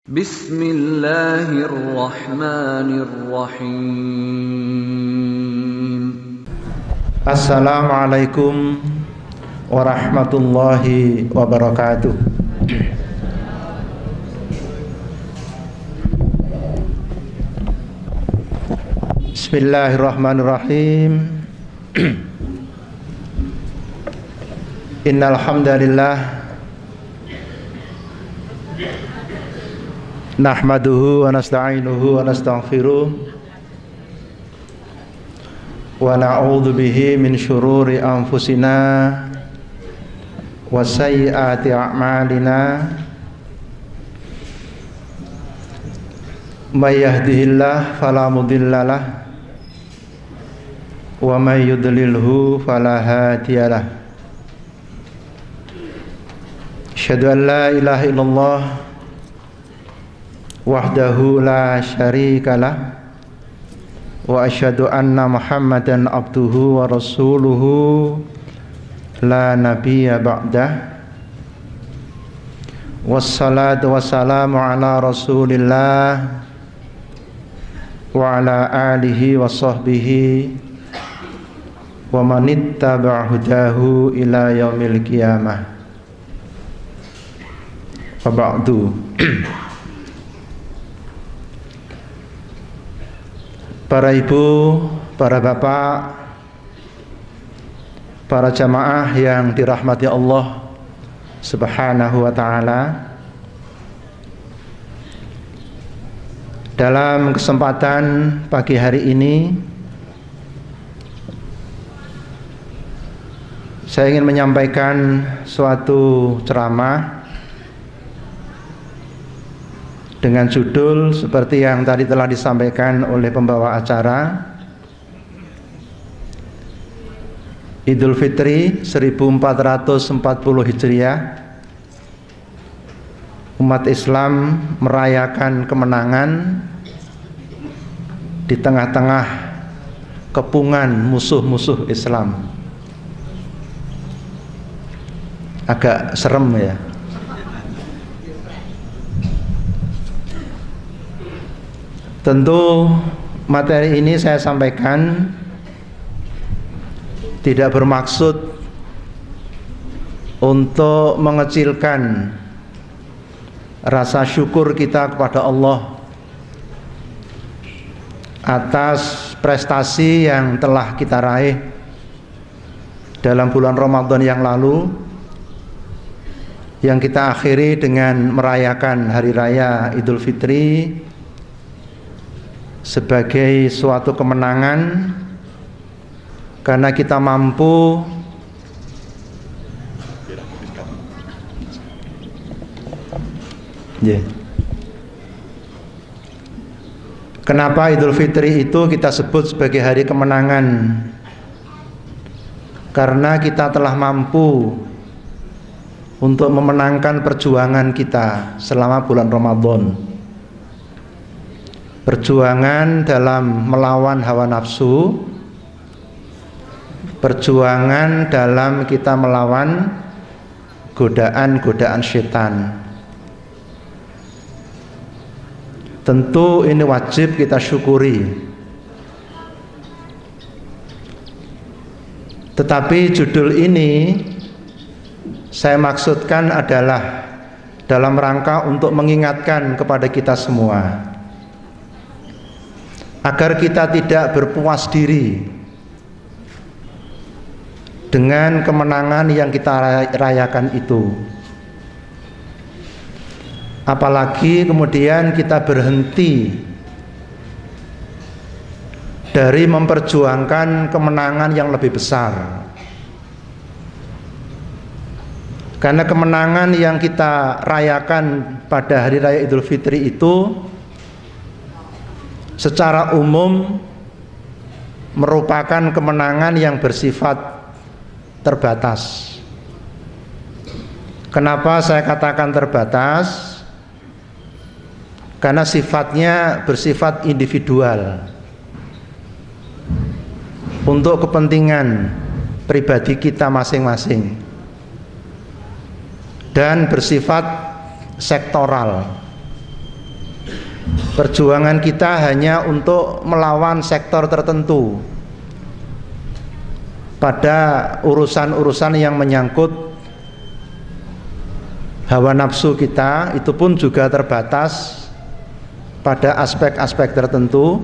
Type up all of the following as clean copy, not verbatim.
Bismillahirrahmanirrahim. Assalamualaikum warahmatullahi wabarakatuh. Bismillahirrahmanirrahim. Innal hamdalillah nahmaduhu wa nasta'inuhu wa nastaghfiruh wa na'udzu bihi min syururi anfusina wa sayyiati a'malina. May yahdihillahu fala mudhillalah wa may yudlilhu fala hadiyalah. Asyhadu an la ilaha illallah wahdahu la syarikalah wa asyhadu anna Muhammadan abduhu wa rasuluhu la nabiyya ba'dah. Wassalatu wassalamu ala rasulillah wa ala alihi wa sahbihi wa manittaba'a hudahu ila yaumil qiyamah. Wa ba'du. Para ibu, para bapak, para jamaah yang dirahmati Allah Subhanahu wa ta'ala, dalam kesempatan pagi hari ini saya ingin menyampaikan suatu ceramah dengan judul seperti yang tadi telah disampaikan oleh pembawa acara, Idul Fitri 1440 Hijriah. Umat Islam merayakan kemenangan di tengah-tengah kepungan musuh-musuh Islam. Agak serem ya. Tentu materi ini saya sampaikan tidak bermaksud untuk mengecilkan rasa syukur kita kepada Allah atas prestasi yang telah kita raih dalam bulan Ramadan yang lalu, yang kita akhiri dengan merayakan Hari Raya Idul Fitri sebagai suatu kemenangan, karena kita mampu Kenapa Idul Fitri itu kita sebut sebagai hari kemenangan? Karena kita telah mampu untuk memenangkan perjuangan kita selama bulan Ramadan. Perjuangan dalam melawan hawa nafsu, perjuangan dalam kita melawan godaan-godaan setan. Tentu ini wajib kita syukuri. Tetapi judul ini saya maksudkan adalah dalam rangka untuk mengingatkan kepada kita semua, agar kita tidak berpuas diri dengan kemenangan yang kita rayakan itu. Apalagi kemudian kita berhenti dari memperjuangkan kemenangan yang lebih besar. Karena kemenangan yang kita rayakan pada Hari Raya Idul Fitri itu secara umum merupakan kemenangan yang bersifat terbatas. Kenapa saya katakan terbatas? Karena sifatnya bersifat individual, untuk kepentingan pribadi kita masing-masing. dan bersifat sektoral. Perjuangan kita hanya untuk melawan sektor tertentu pada urusan-urusan yang menyangkut hawa nafsu kita, itu pun juga terbatas pada aspek-aspek tertentu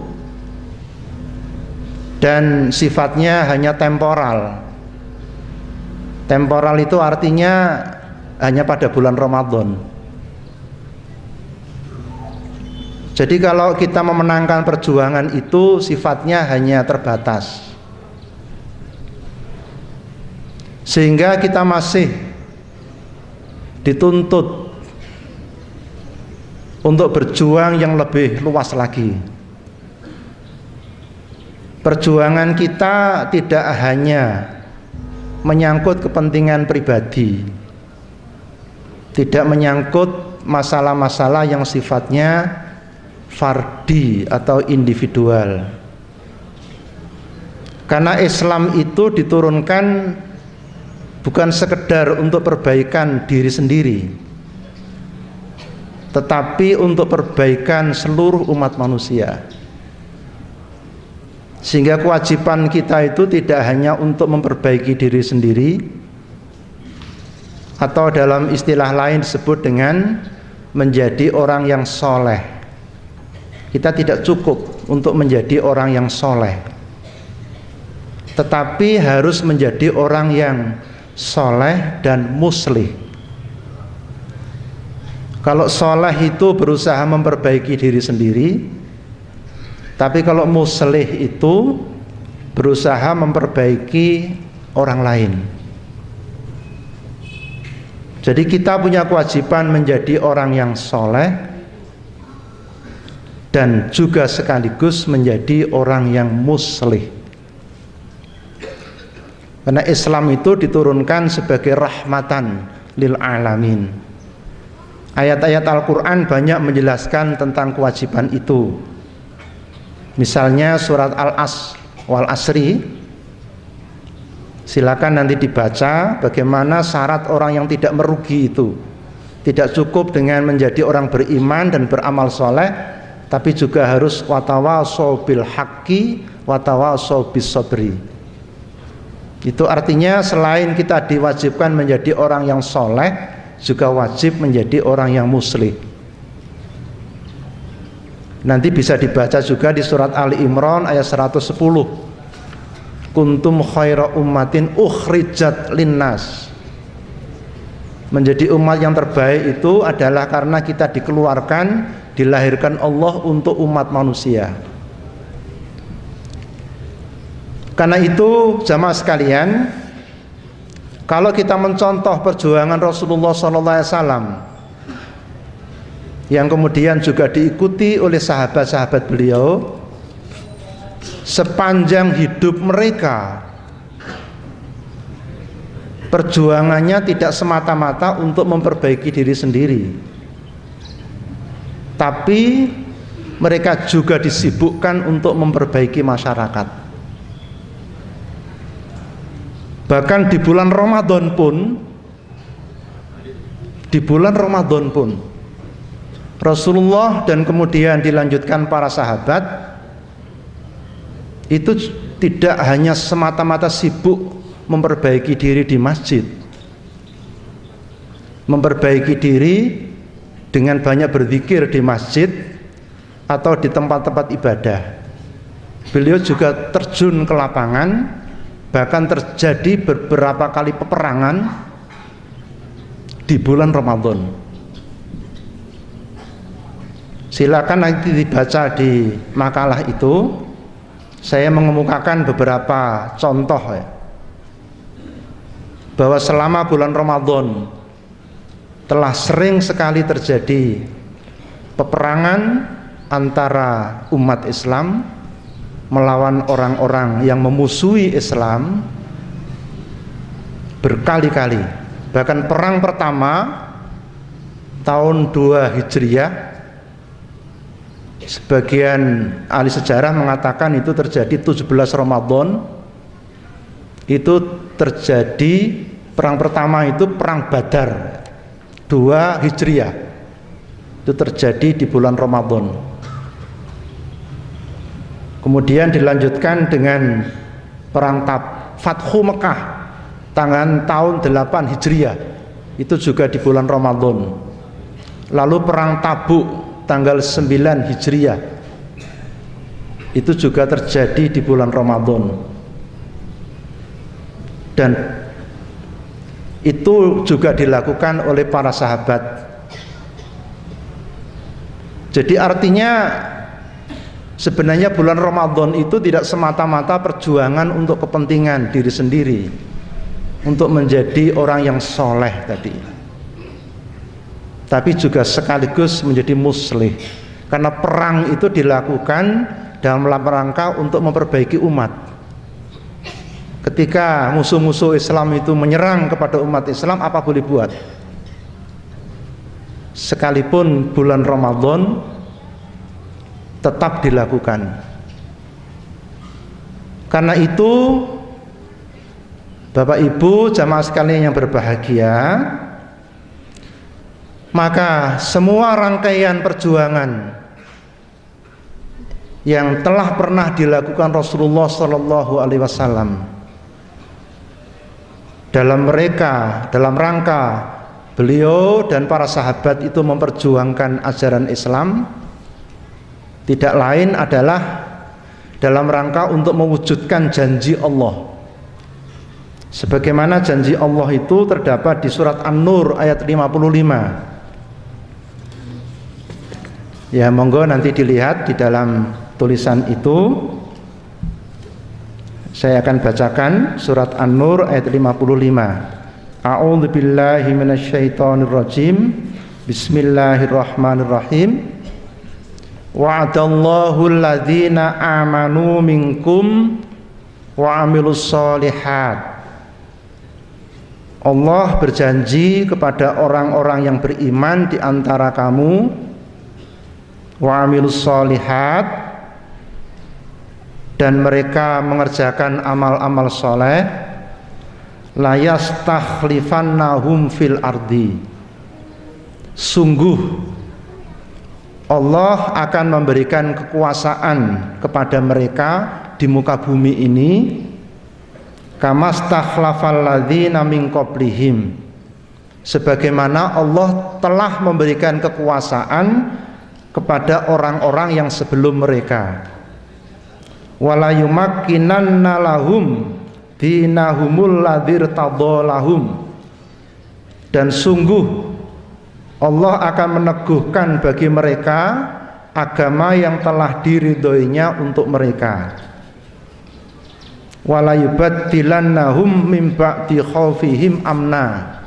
dan sifatnya hanya temporal. Temporal itu artinya hanya pada bulan Ramadan. Jadi kalau kita memenangkan perjuangan itu sifatnya hanya terbatas, sehingga kita masih dituntut untuk berjuang yang lebih luas lagi. Perjuangan kita tidak hanya menyangkut kepentingan pribadi, tidak menyangkut masalah-masalah yang sifatnya fardi atau individual. Karena Islam itu diturunkan bukan sekedar untuk perbaikan diri sendiri, tetapi untuk perbaikan seluruh umat manusia. Sehingga kewajiban kita itu tidak hanya untuk memperbaiki diri sendiri, atau dalam istilah lain disebut dengan menjadi orang yang soleh. Kita tidak cukup untuk menjadi orang yang soleh, tetapi harus menjadi orang yang soleh dan muslih. Kalau soleh itu berusaha memperbaiki diri sendiri, tapi kalau muslih itu berusaha memperbaiki orang lain. Jadi kita punya kewajiban menjadi orang yang soleh dan juga sekaligus menjadi orang yang muslih. Karena Islam itu diturunkan sebagai rahmatan lil alamin. Ayat-ayat Al-Quran banyak menjelaskan tentang kewajiban itu. Misalnya surat wal asri, silakan nanti dibaca bagaimana syarat orang yang tidak merugi itu. Tidak cukup dengan menjadi orang beriman dan beramal soleh, tapi juga harus watawasau bil haqqi watawasau bis sabri. Itu artinya selain kita diwajibkan menjadi orang yang soleh, juga wajib menjadi orang yang muslih. Nanti bisa dibaca juga di surat Ali Imran ayat 110. Kuntum khaira ummatin ukhrijat linnas. Menjadi umat yang terbaik itu adalah karena kita dikeluarkan, dilahirkan Allah untuk umat manusia. Karena itu jamaah sekalian, kalau kita mencontoh perjuangan Rasulullah SAW yang kemudian juga diikuti oleh sahabat-sahabat beliau, sepanjang hidup mereka perjuangannya tidak semata-mata untuk memperbaiki diri sendiri, tapi mereka juga disibukkan untuk memperbaiki masyarakat. Bahkan di bulan Ramadan pun Rasulullah dan kemudian dilanjutkan para sahabat itu tidak hanya semata-mata sibuk memperbaiki diri di masjid, memperbaiki diri dengan banyak berzikir di masjid atau di tempat-tempat ibadah. Beliau juga terjun ke lapangan, bahkan terjadi beberapa kali peperangan di bulan Ramadan. Silakan nanti dibaca di makalah itu. Saya mengemukakan beberapa contoh ya, bahwa selama bulan Ramadan telah sering sekali terjadi peperangan antara umat Islam melawan orang-orang yang memusuhi Islam berkali-kali. Bahkan perang pertama tahun 2 Hijriah, sebagian ahli sejarah mengatakan itu terjadi 17 Ramadan. Itu terjadi perang pertama itu perang Badar. 2 Hijriah. Itu terjadi di bulan Ramadan. Kemudian dilanjutkan dengan perang Fathu Mekah tahun 8 Hijriah. Itu juga di bulan Ramadan. Lalu perang Tabuk tanggal 9 Hijriah. Itu juga terjadi di bulan Ramadan. Dan itu juga dilakukan oleh para sahabat. Jadi artinya sebenarnya bulan Ramadan itu tidak semata-mata perjuangan untuk kepentingan diri sendiri, untuk menjadi orang yang soleh tadi, tapi juga sekaligus menjadi muslih. Karena perang itu dilakukan dalam rangka untuk memperbaiki umat. Ketika musuh-musuh Islam itu menyerang kepada umat Islam, apa boleh buat? Sekalipun bulan Ramadan tetap dilakukan. Karena itu Bapak Ibu jamaah sekalian yang berbahagia, maka semua rangkaian perjuangan yang telah pernah dilakukan Rasulullah Shallallahu Alaihi Wasallam dalam rangka beliau dan para sahabat itu memperjuangkan ajaran Islam, tidak lain adalah dalam rangka untuk mewujudkan janji Allah. Sebagaimana janji Allah itu terdapat di surat An-Nur ayat 55. Ya, monggo nanti dilihat di dalam tulisan itu. Saya akan bacakan surat An-Nur ayat 55. A'udzu billahi minasyaitonir rajim. Bismillahirrahmanirrahim. Wa'adallahu alladzina amanu minkum wa amilus solihat. Allah berjanji kepada orang-orang yang beriman di antara kamu, wa amilus solihat, dan mereka mengerjakan amal-amal soleh, la yastakhlifannahum fil ardi. Sungguh Allah akan memberikan kekuasaan kepada mereka di muka bumi ini, kamastakhlafal ladzina min qablihim, sebagaimana Allah telah memberikan kekuasaan kepada orang-orang yang sebelum mereka. Wala yumakkinanna lahum dinahumul ladzir tadallahum, dan sungguh Allah akan meneguhkan bagi mereka agama yang telah diridhoinya untuk mereka. Wala yubaddilannahum min ba'di khaufihim amna,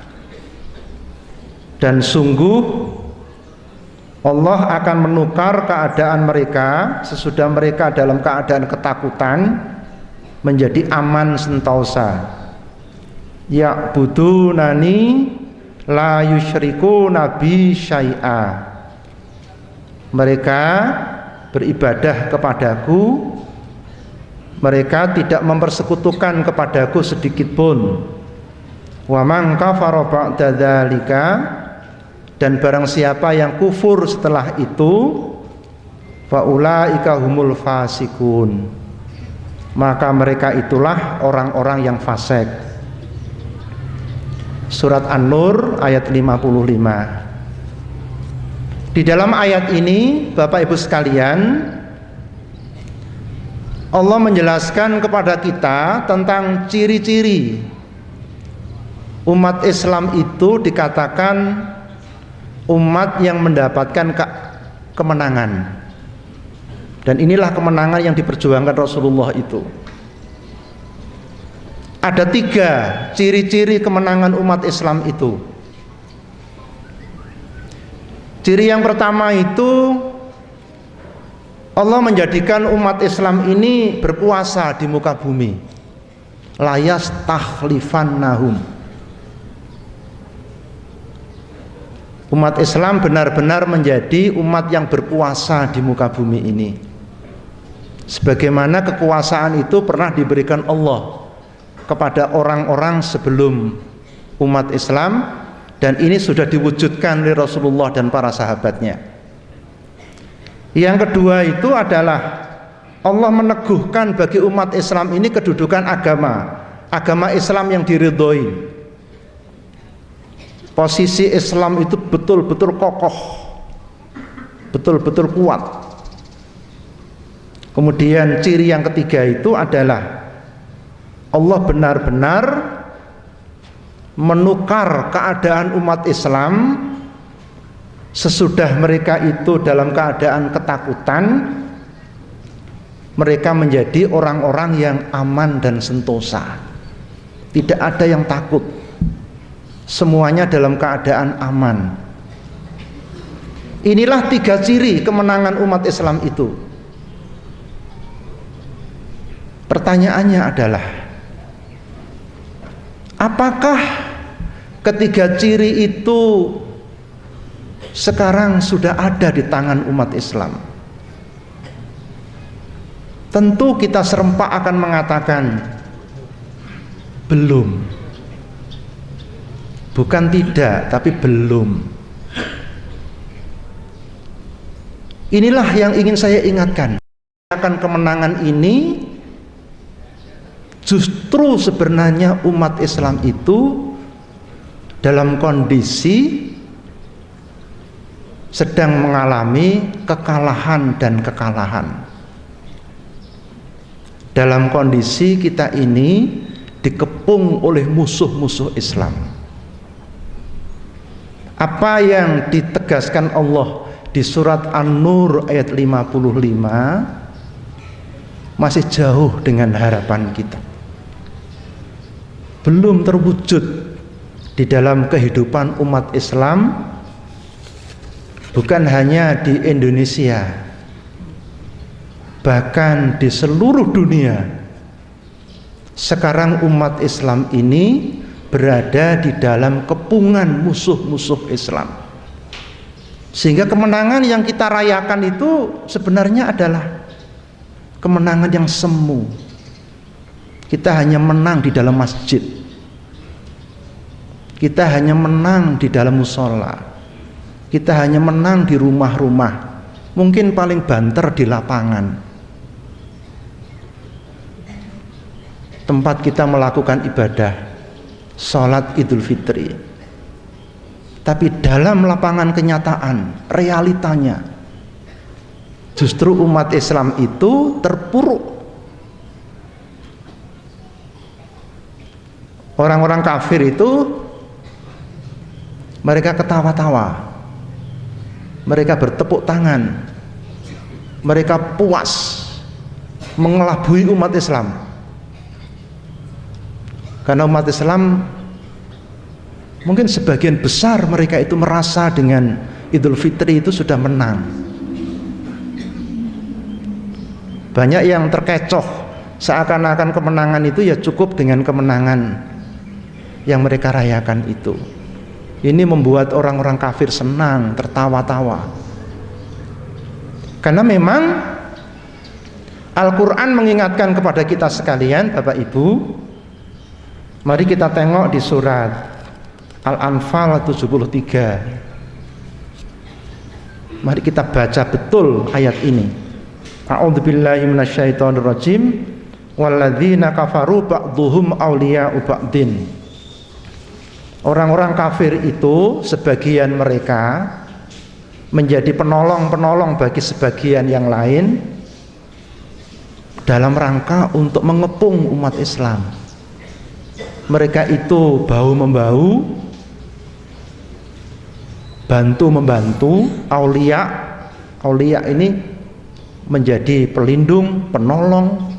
dan sungguh Allah akan menukar keadaan mereka sesudah mereka dalam keadaan ketakutan menjadi aman sentosa. Ya'budunani la yusyriku nabi syai'a. Mereka beribadah kepadaku, mereka tidak mempersekutukan kepadaku sedikit pun. Wa man kafara ba'da dzalika, dan barang siapa yang kufur setelah itu, fa ulaika humul fasikun, maka mereka itulah orang-orang yang fasik. Surat An-Nur ayat 55. Di dalam ayat ini Bapak Ibu sekalian, Allah menjelaskan kepada kita tentang ciri-ciri umat Islam itu dikatakan umat yang mendapatkan kemenangan. Dan inilah kemenangan yang diperjuangkan Rasulullah itu. Ada 3 ciri-ciri kemenangan umat Islam itu. Ciri yang pertama itu, Allah menjadikan umat Islam ini berkuasa di muka bumi. La yastakhlifannahum. Umat Islam benar-benar menjadi umat yang berkuasa di muka bumi ini, sebagaimana kekuasaan itu pernah diberikan Allah kepada orang-orang sebelum umat Islam, dan ini sudah diwujudkan oleh Rasulullah dan para sahabatnya. Yang kedua itu adalah Allah meneguhkan bagi umat Islam ini kedudukan agama Islam yang diridhoi. Posisi Islam itu betul-betul kokoh, betul-betul kuat. Kemudian ciri yang ketiga itu adalah Allah benar-benar menukar keadaan umat Islam sesudah mereka itu dalam keadaan ketakutan, mereka menjadi orang-orang yang aman dan sentosa. Tidak ada yang takut, semuanya dalam keadaan aman. Inilah 3 ciri kemenangan umat Islam itu. Pertanyaannya adalah, apakah ketiga ciri itu sekarang sudah ada di tangan umat Islam? Tentu kita serempak akan mengatakan belum. Bukan tidak, tapi belum. Inilah yang ingin saya ingatkan. Akan kemenangan ini justru sebenarnya umat Islam itu dalam kondisi sedang mengalami kekalahan dan kekalahan. Dalam kondisi kita ini dikepung oleh musuh-musuh Islam. Apa yang ditegaskan Allah di surat An-Nur ayat 55 masih jauh dengan harapan kita. Belum terwujud di dalam kehidupan umat Islam, bukan hanya di Indonesia, bahkan di seluruh dunia. Sekarang umat Islam ini berada di dalam kepungan musuh-musuh Islam, sehingga kemenangan yang kita rayakan itu sebenarnya adalah kemenangan yang semu. Kita hanya menang di dalam masjid, kita hanya menang di dalam musola, kita hanya menang di rumah-rumah, mungkin paling banter di lapangan, tempat kita melakukan ibadah sholat Idul Fitri. Tapi dalam lapangan kenyataan, realitanya, justru umat Islam itu terpuruk. Orang-orang kafir itu mereka ketawa-tawa, mereka bertepuk tangan, mereka puas mengelabui umat Islam. Karena umat Islam mungkin sebagian besar mereka itu merasa dengan Idul Fitri itu sudah menang. Banyak yang terkecoh, seakan-akan kemenangan itu ya cukup dengan kemenangan yang mereka rayakan itu. Ini membuat orang-orang kafir senang, tertawa-tawa. Karena memang Al-Quran mengingatkan kepada kita sekalian, Bapak Ibu. Mari kita tengok di surat Al-Anfal 73. Mari kita baca betul ayat ini. A'udzubillahi minasyaitonirrajim. Walladzina kafaru ba'dhuhum awliya'u ba'din. Orang-orang kafir itu sebagian mereka menjadi penolong-penolong bagi sebagian yang lain dalam rangka untuk mengepung umat Islam. Mereka itu bahu-membahu, bantu-membantu. Aulia ini menjadi pelindung, penolong,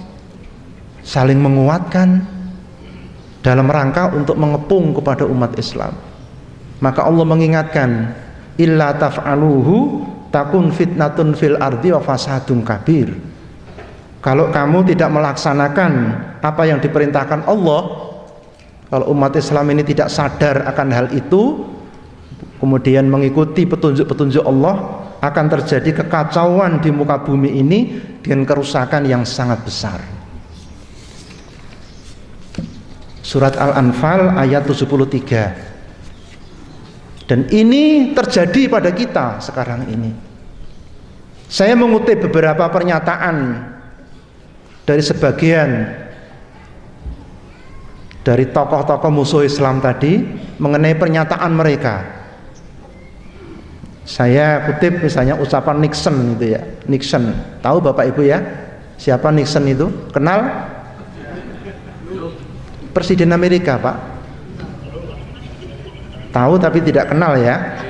saling menguatkan dalam rangka untuk mengepung kepada umat Islam. Maka Allah mengingatkan, illa taf'aluhu takun fitnatun fil ardi wa fasadun kabir. Kalau kamu tidak melaksanakan apa yang diperintahkan Allah, kalau umat Islam ini tidak sadar akan hal itu, kemudian mengikuti petunjuk-petunjuk Allah, akan terjadi kekacauan di muka bumi ini dengan kerusakan yang sangat besar. Surat Al-Anfal ayat 73. Dan ini terjadi pada kita sekarang ini. Saya mengutip beberapa pernyataan dari sebagian dari tokoh-tokoh musuh Islam tadi mengenai pernyataan mereka. Saya kutip misalnya ucapan Nixon itu ya. Nixon, tahu Bapak Ibu ya? Siapa Nixon itu? Kenal? Presiden Amerika, Pak. Tahu tapi tidak kenal ya.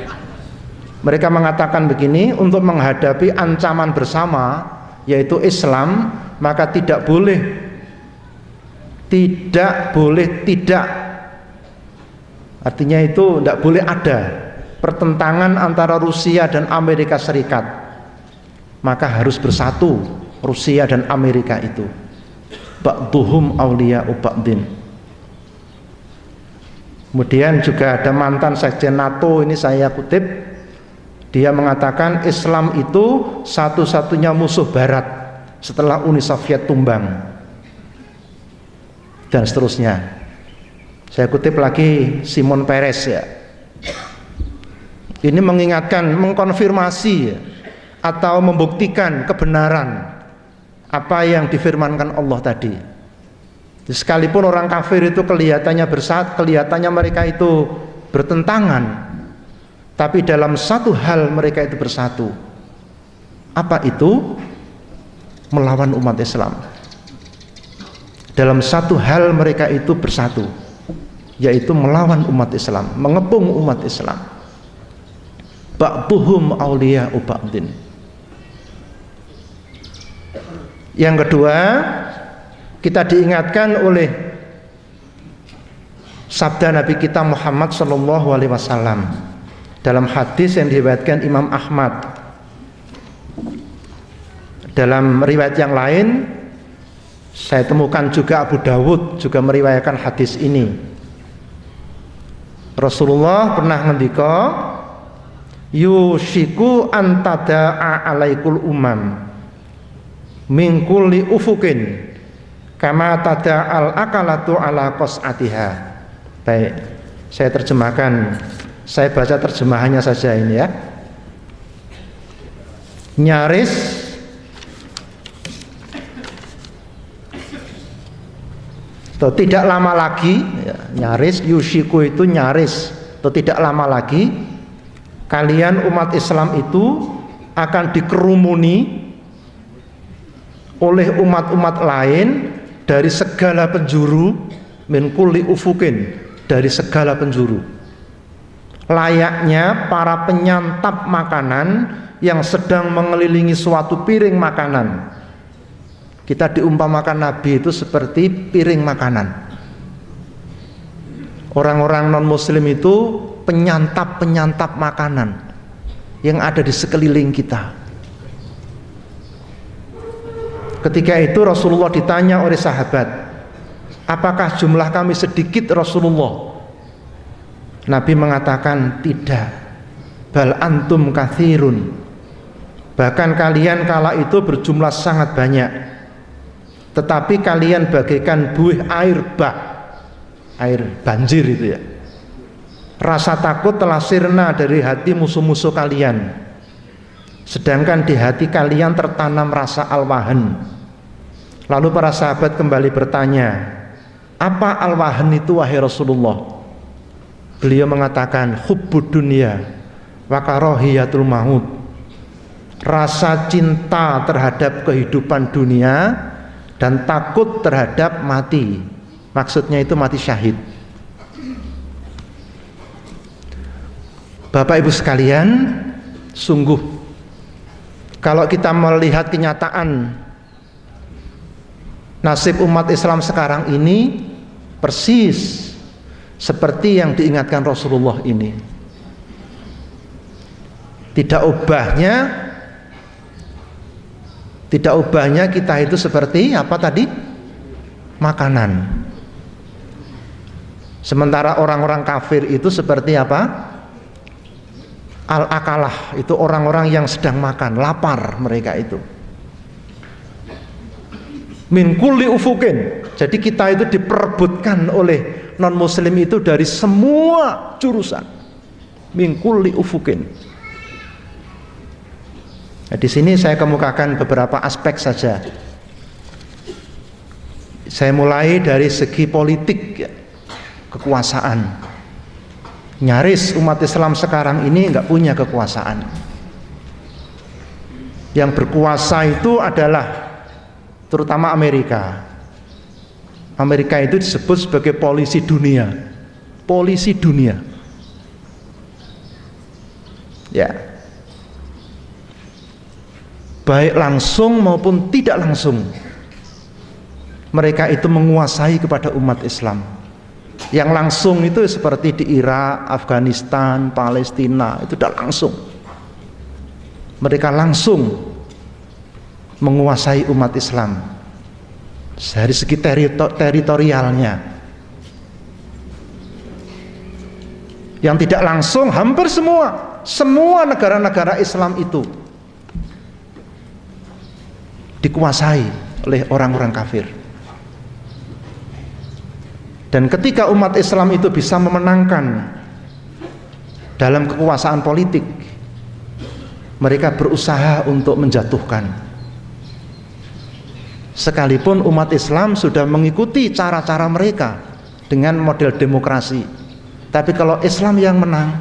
Mereka mengatakan begini, untuk menghadapi ancaman bersama yaitu Islam, maka tidak boleh tidak, artinya itu tidak boleh ada pertentangan antara Rusia dan Amerika Serikat, maka harus bersatu Rusia dan Amerika itu. Ba'duhum awliya'u ba'din. Kemudian juga ada mantan sekjen NATO, ini saya kutip, dia mengatakan Islam itu satu-satunya musuh Barat setelah Uni Soviet tumbang, dan seterusnya. Saya kutip lagi Simon Peres ya. Ini mengingatkan, mengkonfirmasi ya, atau membuktikan kebenaran apa yang difirmankan Allah tadi. Sekalipun orang kafir itu kelihatannya kelihatannya mereka itu bertentangan, tapi dalam satu hal mereka itu bersatu. Apa itu? Melawan umat Islam. Dalam satu hal mereka itu bersatu, yaitu melawan umat Islam, mengepung umat Islam. Ba'duhum awliya'u ba'din. Yang kedua, kita diingatkan oleh sabda Nabi kita Muhammad SAW dalam hadis yang diriwayatkan Imam Ahmad. Dalam riwayat yang lain saya temukan juga Abu Dawud juga meriwayatkan hadis ini. Rasulullah pernah ngendika, yushiku antada'a alaikul umam min kulli ufukin kama tada'al akalatu ala qas'atiha. Baik, saya terjemahkan, saya baca terjemahannya saja ini ya. Nyaris atau tidak lama lagi ya, nyaris, yushiku itu nyaris atau tidak lama lagi kalian umat Islam itu akan dikerumuni oleh umat-umat lain dari segala penjuru, min kulli ufukin, dari segala penjuru, layaknya para penyantap makanan yang sedang mengelilingi suatu piring makanan. Kita diumpamakan Nabi itu seperti piring makanan. Orang-orang non muslim itu penyantap-penyantap makanan yang ada di sekeliling kita. Ketika itu Rasulullah ditanya oleh sahabat, apakah jumlah kami sedikit Rasulullah? Nabi mengatakan tidak, bal antum katsirun, bahkan kalian kala itu berjumlah sangat banyak, tetapi kalian bagaikan buih air bah, air banjir itu ya. Rasa takut telah sirna dari hati musuh-musuh kalian, sedangkan di hati kalian tertanam rasa al-wahan. Lalu para sahabat kembali bertanya, apa al-wahan itu wahai Rasulullah? Beliau mengatakan, hubbud dunya wa karahiyatul maut, rasa cinta terhadap kehidupan dunia dan takut terhadap mati. Maksudnya itu mati syahid. Bapak Ibu sekalian, sungguh kalau kita melihat kenyataan nasib umat Islam sekarang ini persis seperti yang diingatkan Rasulullah ini. Tidak ubahnya kita itu seperti apa tadi? Makanan. Sementara orang-orang kafir itu seperti apa? Al-akalah, itu orang-orang yang sedang makan, lapar mereka itu. Min kulli ufukin. Jadi kita itu diperebutkan oleh non muslim itu dari semua jurusan. min kulli ufukin. Nah, di sini saya kemukakan beberapa aspek saja. Saya mulai dari segi politik, ya, kekuasaan. Nyaris umat Islam sekarang ini nggak punya kekuasaan. Yang berkuasa itu adalah terutama Amerika. Amerika itu disebut sebagai polisi dunia. Polisi dunia. Ya. Baik langsung maupun tidak langsung, mereka itu menguasai kepada umat Islam. Yang langsung itu seperti di Irak, Afghanistan, Palestina, itu tidak langsung. Mereka langsung menguasai umat Islam dari segi teritorialnya. Yang tidak langsung hampir semua negara-negara Islam itu dikuasai oleh orang-orang kafir. Dan ketika umat Islam itu bisa memenangkan dalam kekuasaan politik, mereka berusaha untuk menjatuhkan. Sekalipun umat Islam sudah mengikuti cara-cara mereka dengan model demokrasi, tapi kalau Islam yang menang,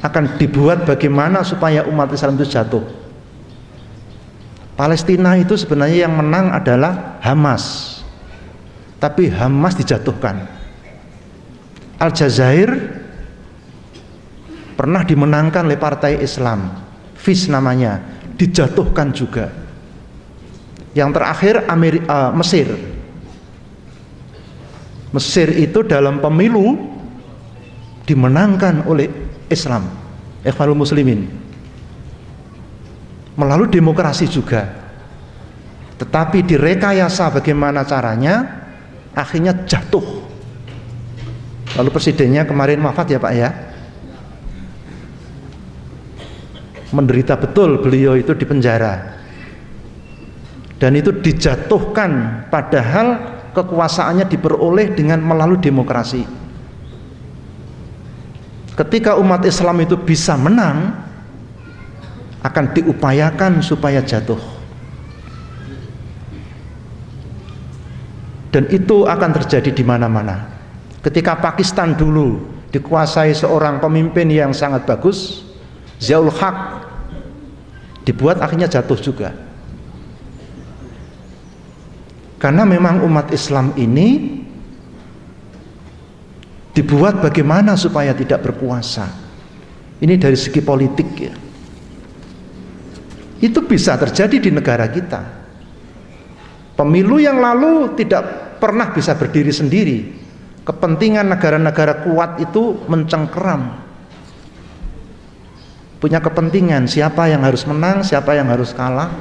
akan dibuat bagaimana supaya umat Islam itu jatuh. Palestina itu sebenarnya yang menang adalah Hamas, tapi Hamas dijatuhkan. Aljazair pernah dimenangkan oleh partai Islam, FIS namanya, dijatuhkan juga. Yang terakhir Mesir itu dalam pemilu dimenangkan oleh Islam, Ikhwanul Muslimin, melalui demokrasi juga. Tetapi direkayasa bagaimana caranya, akhirnya jatuh. Lalu presidennya kemarin wafat ya Pak ya, menderita betul beliau itu di penjara, dan itu dijatuhkan padahal kekuasaannya diperoleh dengan melalui demokrasi. Ketika umat Islam itu bisa menang, akan diupayakan supaya jatuh. Dan itu akan terjadi di mana-mana. Ketika Pakistan dulu dikuasai seorang pemimpin yang sangat bagus, Ziaul Haq, dibuat akhirnya jatuh juga. Karena memang umat Islam ini dibuat bagaimana supaya tidak berkuasa. Ini dari segi politik ya. Itu bisa terjadi di negara kita. Pemilu yang lalu tidak pernah bisa berdiri sendiri. Kepentingan negara-negara kuat itu mencengkeram. Punya kepentingan siapa yang harus menang, siapa yang harus kalah.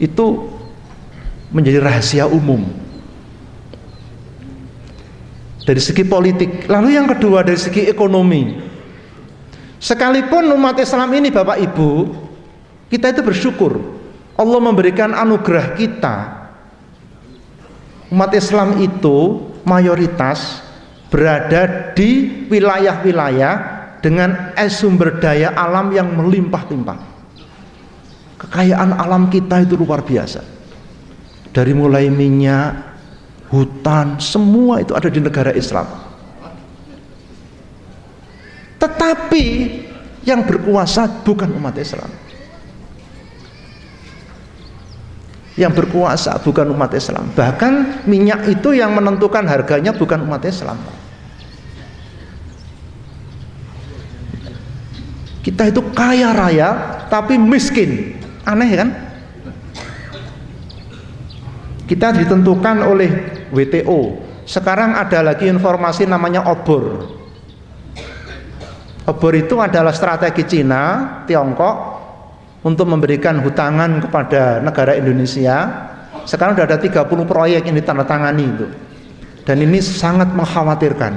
Itu menjadi rahasia umum dari segi politik. Lalu yang kedua dari segi ekonomi. Sekalipun umat Islam ini Bapak Ibu, kita itu bersyukur Allah memberikan anugerah kita. Umat Islam itu mayoritas berada di wilayah-wilayah dengan sumber daya alam yang melimpah-limpah. Kekayaan alam kita itu luar biasa. Dari mulai minyak, hutan, semua itu ada di negara Islam. Tetapi yang berkuasa bukan umat Islam. Yang berkuasa bukan umat Islam. Bahkan minyak itu yang menentukan harganya bukan umat Islam. Kita itu kaya raya tapi miskin. Aneh kan? Kita ditentukan oleh WTO. Sekarang ada lagi informasi namanya obor. Obor itu adalah strategi Cina, Tiongkok untuk memberikan hutangan kepada negara Indonesia. Sekarang sudah ada 30 proyek yang ditandatangani itu. Dan ini sangat mengkhawatirkan.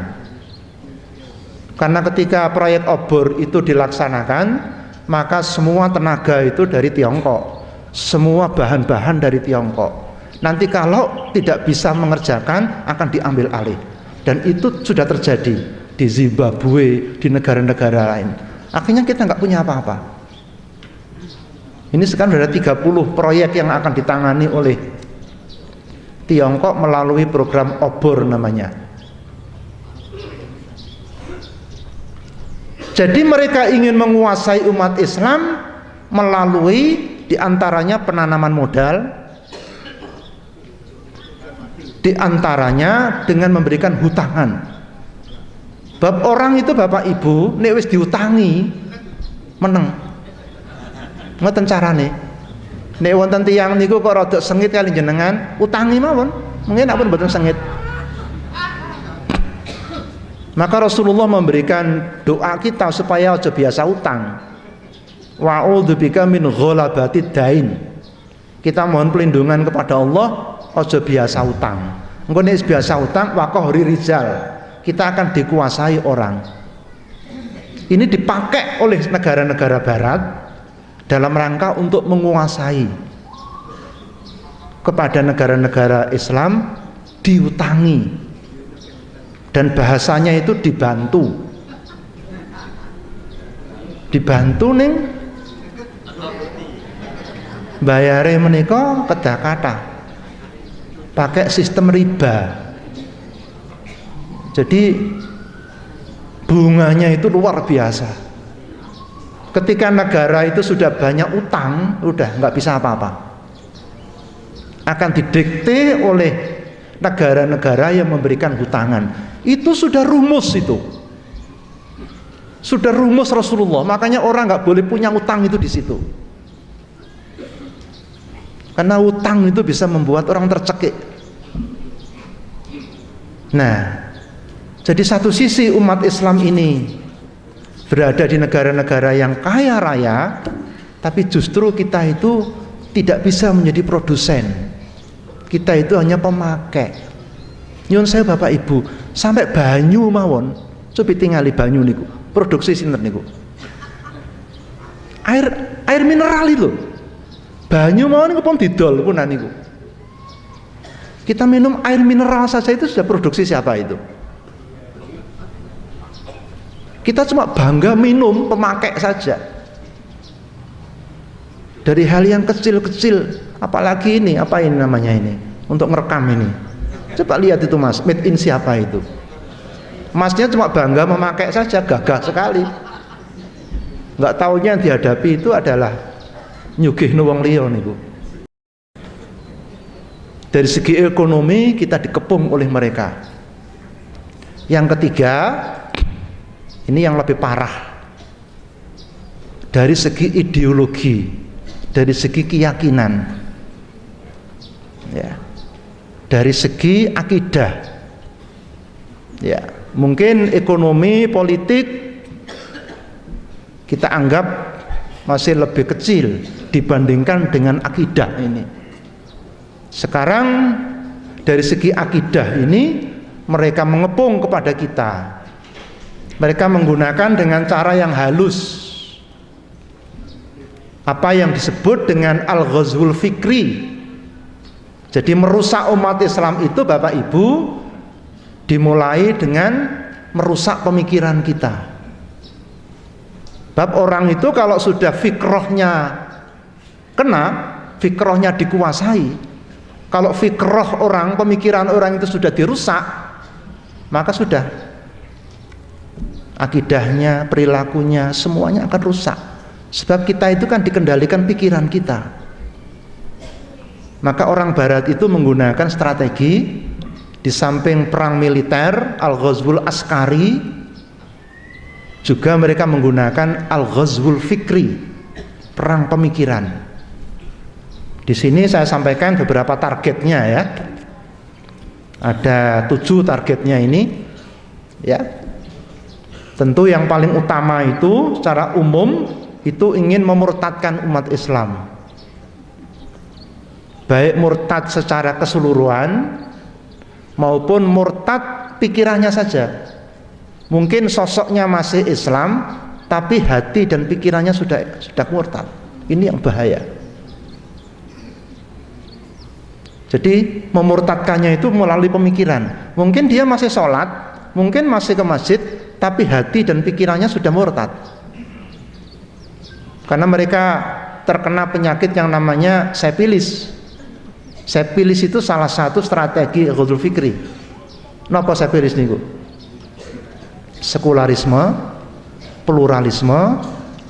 Karena ketika proyek obor itu dilaksanakan, maka semua tenaga itu dari Tiongkok, semua bahan-bahan dari Tiongkok. Nanti kalau tidak bisa mengerjakan akan diambil alih. Dan itu sudah terjadi di Zimbabwe, di negara-negara lain. Akhirnya kita nggak punya apa-apa. Ini sekarang ada 30 proyek yang akan ditangani oleh Tiongkok melalui program obor namanya. Jadi mereka ingin menguasai umat Islam melalui diantaranya penanaman modal, diantaranya dengan memberikan hutangan. Bab orang itu bapak ibu nek wis diutangi meneng. Ngoten carane. Nek wonten tiyang niku kok rada sengit kali jenengan, utangi mawon. Mungkin ampun mboten sengit. Maka Rasulullah memberikan doa kita supaya aja biasa utang. Wa'udzubika min ghalabatid dain. Kita mohon pelindungan kepada Allah aja biasa utang. Engko nek biasa utang waqahri rijal. Kita akan dikuasai orang. Ini dipakai oleh negara-negara barat dalam rangka untuk menguasai kepada negara-negara Islam, diutangi. Dan bahasanya itu dibantu ning bayare menika kedah kathah pakai sistem riba. Jadi bunganya itu luar biasa. Ketika negara itu sudah banyak utang, udah nggak bisa apa-apa, akan didikte oleh negara-negara yang memberikan hutangan. Itu sudah rumus, itu sudah rumus Rasulullah. Makanya orang nggak boleh punya utang itu di situ, karena utang itu bisa membuat orang tercekik. Nah, jadi satu sisi umat Islam ini berada di negara-negara yang kaya raya, tapi justru kita itu tidak bisa menjadi produsen. Kita itu hanya pemakai. Nyun saya bapak ibu, sampai banyu mawon, coba tingali banyu niku, produksi sinten niku. Air mineral itu. Banyu mawon niku pun didol punan niku. Kita minum air mineral saja itu sudah produksi siapa itu? Kita cuma bangga minum, pemakai saja. Dari hal yang kecil-kecil, apalagi ini, apa ini namanya ini? Untuk ngerekam ini. Coba lihat itu mas, made in siapa itu? Masnya cuma bangga memakai saja, gagah sekali. Nggak taunya yang dihadapi itu adalah nyugih wong liya niku. Dari segi ekonomi kita dikepung oleh mereka. Yang ketiga, ini yang lebih parah. Dari segi ideologi, dari segi keyakinan, ya, dari segi akidah, ya, mungkin ekonomi politik kita anggap masih lebih kecil dibandingkan dengan akidah ini. Sekarang dari segi akidah ini mereka mengepung kepada kita. Mereka menggunakan dengan cara yang halus, apa yang disebut dengan al-ghazwul fikri. Jadi merusak umat Islam itu bapak ibu dimulai dengan merusak pemikiran kita. Bab orang itu kalau sudah fikrohnya kena, fikrohnya dikuasai, kalau fikroh orang, pemikiran orang itu sudah dirusak, maka sudah akidahnya, perilakunya, semuanya akan rusak. Sebab kita itu kan dikendalikan pikiran kita. Maka orang barat itu menggunakan strategi, di samping perang militer, al-ghazwul askari, juga mereka menggunakan al-ghazwul fikri, perang pemikiran. Di sini saya sampaikan beberapa targetnya ya. Ada 7 targetnya ini, ya. Tentu yang paling utama itu secara umum itu ingin memurtadkan umat Islam. Baik murtad secara keseluruhan maupun murtad pikirannya saja. Mungkin sosoknya masih Islam tapi hati dan pikirannya sudah murtad. Ini yang bahaya. Jadi memurtadkannya itu melalui pemikiran. Mungkin dia masih sholat, mungkin masih ke masjid, tapi hati dan pikirannya sudah murtad. Karena mereka terkena penyakit yang namanya sepilis. Sepilis itu salah satu strategi ghadul fikri. Napa sepilis niku? Sekularisme, pluralisme,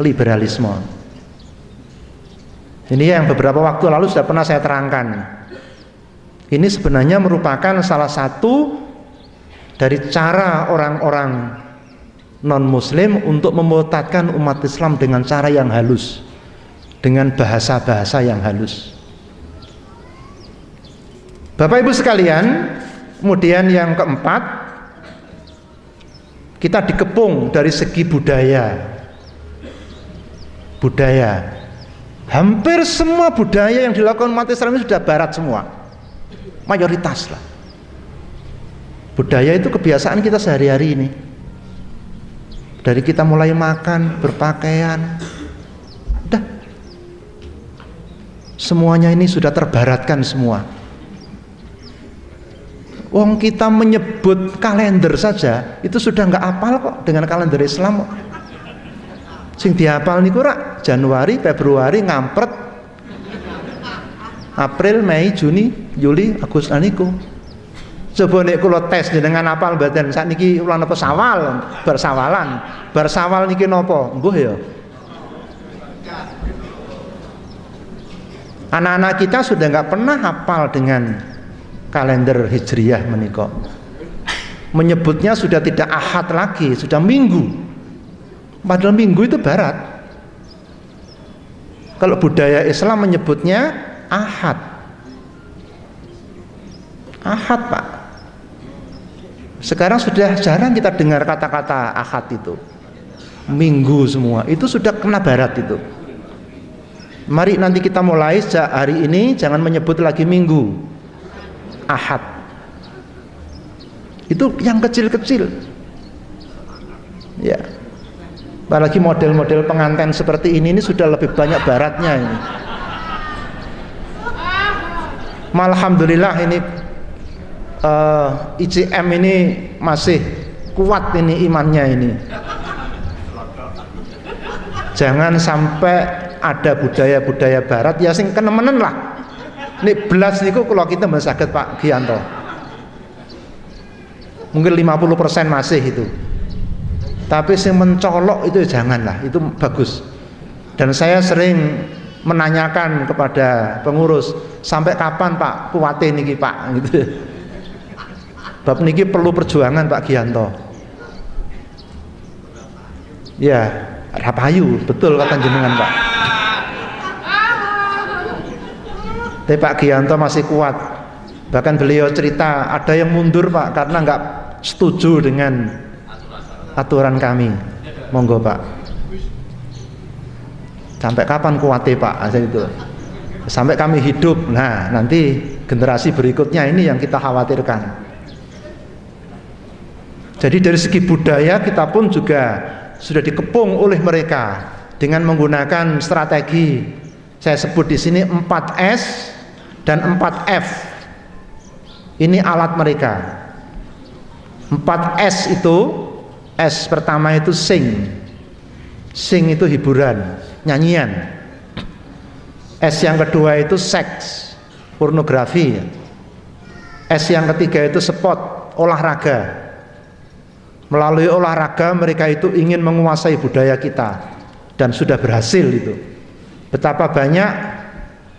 liberalisme. Ini yang beberapa waktu lalu sudah pernah saya terangkan. Ini sebenarnya merupakan salah satu dari cara orang-orang non-muslim untuk memurtadkan umat Islam dengan cara yang halus, dengan bahasa-bahasa yang halus. Bapak Ibu sekalian, kemudian yang keempat, kita dikepung dari segi budaya. Hampir semua budaya yang dilakukan umat Islam ini sudah barat semua, mayoritas lah. Budaya itu kebiasaan kita sehari-hari ini. Dari kita mulai makan, berpakaian, udah semuanya ini sudah terbaratkan semua. Wong kita menyebut kalender saja itu sudah nggak apal kok dengan kalender Islam. Sing dihafal niku rak Januari, Februari, ngampret, April, Mei, Juni, Juli, Agustus niku. Coba nek kula tes jenengan apal mboten sakniki wulan apa Sawal, bersawalan. Bersawal niki napa? Mbuh ya. Anak-anak kita sudah nggak pernah hafal dengan kalender Hijriyah menika. Menyebutnya sudah tidak Ahad lagi, sudah Minggu. Padahal Minggu itu barat. Kalau budaya Islam menyebutnya Ahad. Ahad, Pak. Sekarang sudah jarang kita dengar kata-kata Ahad itu. Minggu semua, itu sudah kena barat itu. Mari nanti kita mulai sejak hari ini jangan menyebut lagi Minggu, Ahad. Itu yang kecil-kecil. Ya. Apalagi model-model pengantin seperti ini sudah lebih banyak baratnya ini. Alhamdulillah ini ICM ini masih kuat ini imannya ini. Jangan sampai ada budaya-budaya barat ya sing kenemenen lah. Nek belas niku kalau kita mbak saged Pak Gianto. Mungkin 50% masih itu. Tapi sing mencolok itu janganlah, itu bagus. Dan saya sering menanyakan kepada pengurus, sampai kapan Pak kuwate niki Pak gitu. Bab niki perlu perjuangan Pak Gianto. Ya, rapayu, betul kata jenengan Pak. Tapi Pak Gianto masih kuat. Bahkan beliau cerita ada yang mundur Pak karena nggak setuju dengan aturan kami. Monggo Pak. Sampai kapan kuatnya Pak? Itu. Sampai kami hidup. Nah, nanti generasi berikutnya ini yang kita khawatirkan. Jadi dari segi budaya kita pun juga sudah dikepung oleh mereka dengan menggunakan strategi saya sebut di sini 4S dan 4F. Ini alat mereka. 4S itu, S pertama itu sing. Sing itu hiburan, nyanyian. S yang kedua itu seks, pornografi. S yang ketiga itu sport, olahraga. Melalui olahraga mereka itu ingin menguasai budaya kita dan sudah berhasil itu. Betapa banyak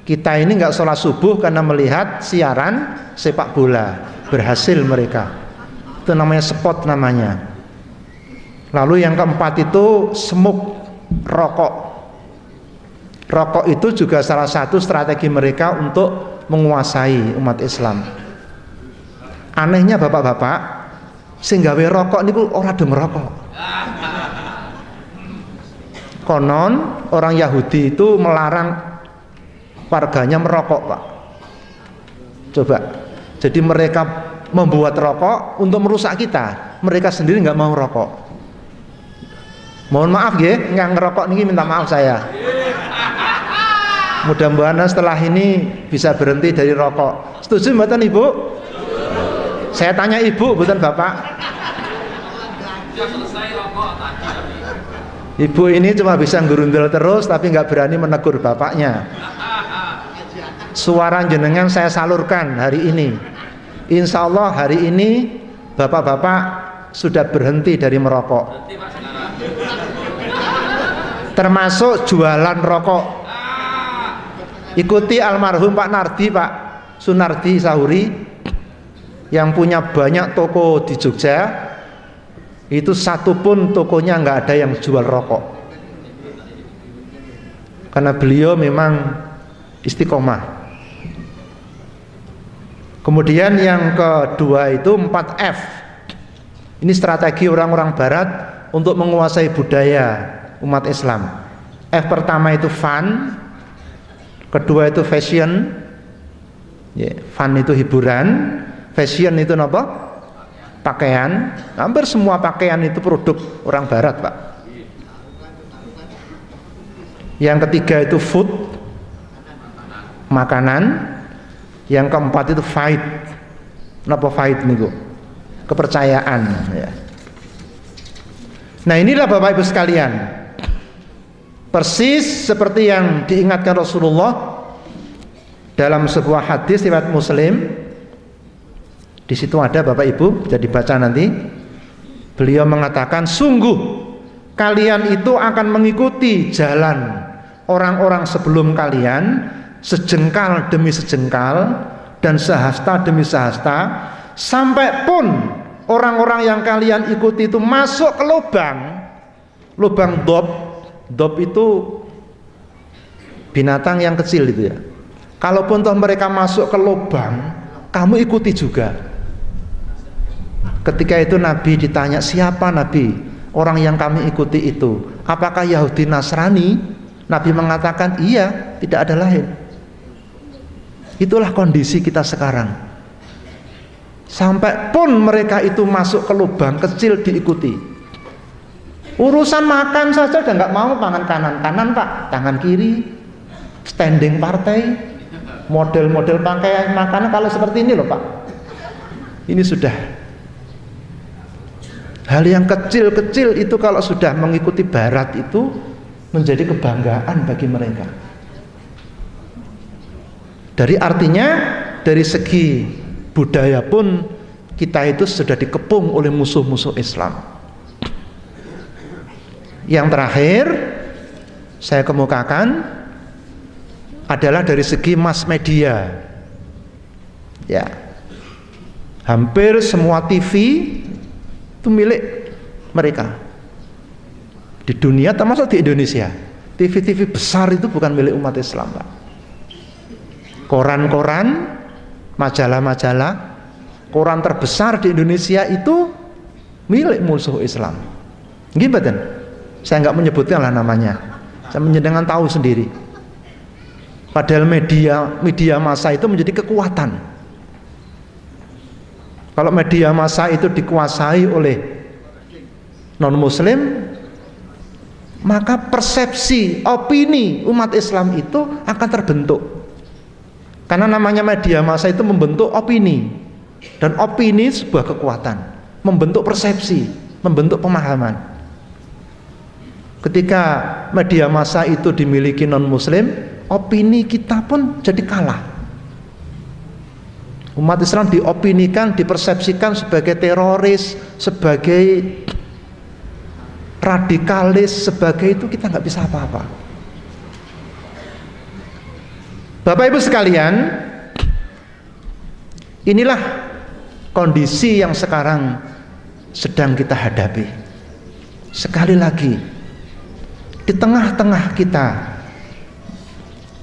kita ini nggak sholat subuh karena melihat siaran sepak bola. Berhasil mereka. Itu namanya sport namanya. Lalu yang keempat itu smoke, rokok. Rokok itu juga salah satu strategi mereka untuk menguasai umat Islam. Anehnya bapak-bapak, sing gawe rokok niku ora do ngerokok. Konon orang Yahudi itu melarang warganya merokok, Pak. Coba. Jadi mereka membuat rokok untuk merusak kita. Mereka sendiri nggak mau rokok. Mohon maaf ya, nggak ngerokok niki minta maaf saya. Mudah-mudahan setelah ini bisa berhenti dari rokok. Setuju mboten Ibu? Saya tanya Ibu, bukan Bapak. Ibu ini cuma bisa gerundel terus tapi nggak berani menegur bapaknya. Suara jenengan saya salurkan hari ini. Insya Allah hari ini bapak-bapak sudah berhenti dari merokok, termasuk jualan rokok. Ikuti almarhum Pak Nardi, Pak Sunardi Sahuri, yang punya banyak toko di Jogja. Itu satu pun tokonya nggak ada yang jual rokok, karena beliau memang istiqomah. Kemudian yang kedua itu 4F. Ini strategi orang-orang barat untuk menguasai budaya umat Islam. F pertama itu fun, kedua itu fashion, fun itu hiburan, fashion itu apa? Pakaian. Hampir semua pakaian itu produk orang barat, Pak. Yang ketiga itu food, makanan. Yang keempat itu fight. Kenapa fight niku? Kepercayaan, ya. Nah, inilah Bapak Ibu sekalian, persis seperti yang diingatkan Rasulullah dalam sebuah hadis riwayat Muslim. Di situ ada Bapak Ibu, bisa dibaca nanti. Beliau mengatakan, sungguh kalian itu akan mengikuti jalan orang-orang sebelum kalian, sejengkal demi sejengkal dan sehasta demi sehasta, sampai pun orang-orang yang kalian ikuti itu masuk ke lubang dob itu binatang yang kecil itu ya. Kalaupun toh mereka masuk ke lubang, kamu ikuti juga. Ketika itu Nabi ditanya, siapa Nabi orang yang kami ikuti itu? Apakah Yahudi Nasrani? Nabi mengatakan, iya, tidak ada lain. Itulah kondisi kita sekarang. Sampai pun mereka itu masuk ke lubang kecil diikuti. Urusan makan saja udah nggak mau tangan kanan Pak, tangan kiri, standing partai, model-model pakaian makanan kalau seperti ini loh Pak. Ini sudah hal yang kecil-kecil itu kalau sudah mengikuti Barat itu menjadi kebanggaan bagi mereka. Dari artinya dari segi budaya pun kita itu sudah dikepung oleh musuh-musuh Islam. Yang terakhir saya kemukakan adalah dari segi mass media. Ya, hampir semua TV itu milik mereka di dunia, termasuk di Indonesia. TV-TV besar itu bukan milik umat Islam, Pak. Koran-koran, majalah-majalah, koran terbesar di Indonesia itu milik musuh Islam. Gimana? Saya nggak menyebutkan lah namanya. Saya menyenangkan tahu sendiri. Padahal media massa itu menjadi kekuatan. Kalau media massa itu dikuasai oleh non-Muslim, maka persepsi, opini umat Islam itu akan terbentuk. Karena namanya media massa itu membentuk opini, dan opini sebuah kekuatan, membentuk persepsi, membentuk pemahaman. Ketika media massa itu dimiliki non-Muslim, opini kita pun jadi kalah. Umat Islam diopinikan, dipersepsikan sebagai teroris, sebagai radikalis, sebagai itu kita nggak bisa apa-apa. Bapak Ibu sekalian, inilah kondisi yang sekarang sedang kita hadapi. Sekali lagi, di tengah-tengah kita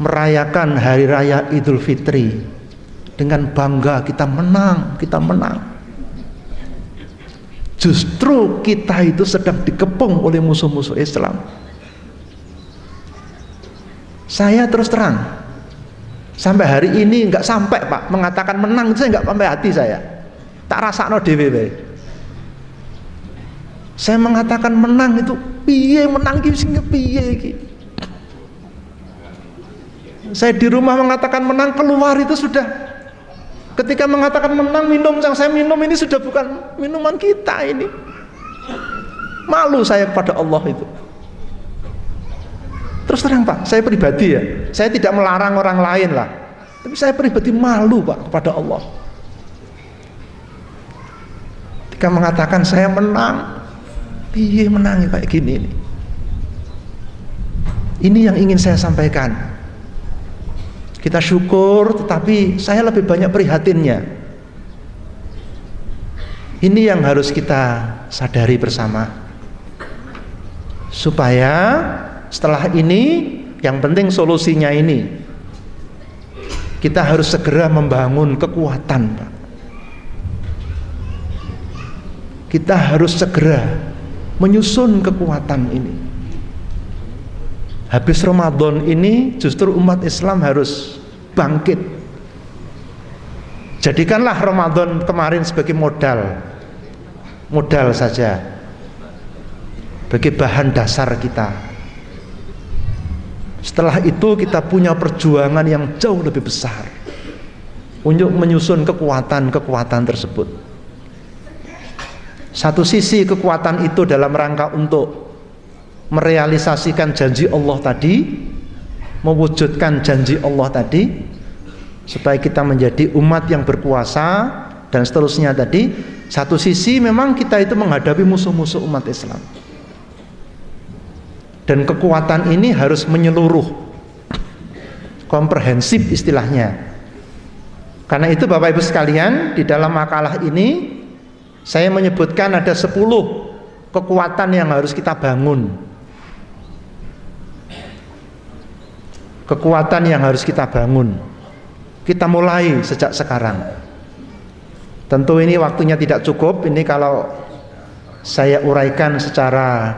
merayakan hari raya Idul Fitri dengan bangga kita menang. Justru kita itu sedang dikepung oleh musuh-musuh Islam. Saya terus terang, sampai hari ini nggak sampai Pak mengatakan menang itu, saya nggak sampai hati saya. Tak rasakno dhewe. Saya mengatakan menang itu piye, menang iki sing piye iki. Saya di rumah mengatakan menang, keluar itu sudah Ketika mengatakan menang minum yang saya minum ini sudah bukan minuman kita ini. Malu saya kepada Allah itu. Terus terang Pak, saya pribadi ya, saya tidak melarang orang lain lah, tapi saya pribadi malu Pak kepada Allah. Ketika mengatakan saya menang, piye menang kayak gini ini. Ini yang ingin saya sampaikan. Kita syukur, tetapi saya lebih banyak prihatinnya. Ini yang harus kita sadari bersama. Supaya setelah ini, yang penting solusinya ini, kita harus segera membangun kekuatan, Pak. Kita harus segera menyusun kekuatan ini. Habis Ramadan ini justru umat Islam harus bangkit. Jadikanlah Ramadan kemarin sebagai modal saja, sebagai bahan dasar kita. Setelah itu kita punya perjuangan yang jauh lebih besar untuk menyusun kekuatan tersebut. Satu sisi kekuatan itu dalam rangka untuk merealisasikan janji Allah tadi, mewujudkan janji Allah tadi, supaya kita menjadi umat yang berkuasa dan seterusnya tadi. Satu sisi memang kita itu menghadapi musuh-musuh umat Islam. Dan kekuatan ini harus menyeluruh, komprehensif istilahnya. Karena itu Bapak Ibu sekalian, di dalam makalah ini saya menyebutkan ada 10 kekuatan yang harus kita bangun. Kekuatan yang harus kita bangun. Kita mulai sejak sekarang. Tentu ini waktunya tidak cukup. Ini kalau saya uraikan secara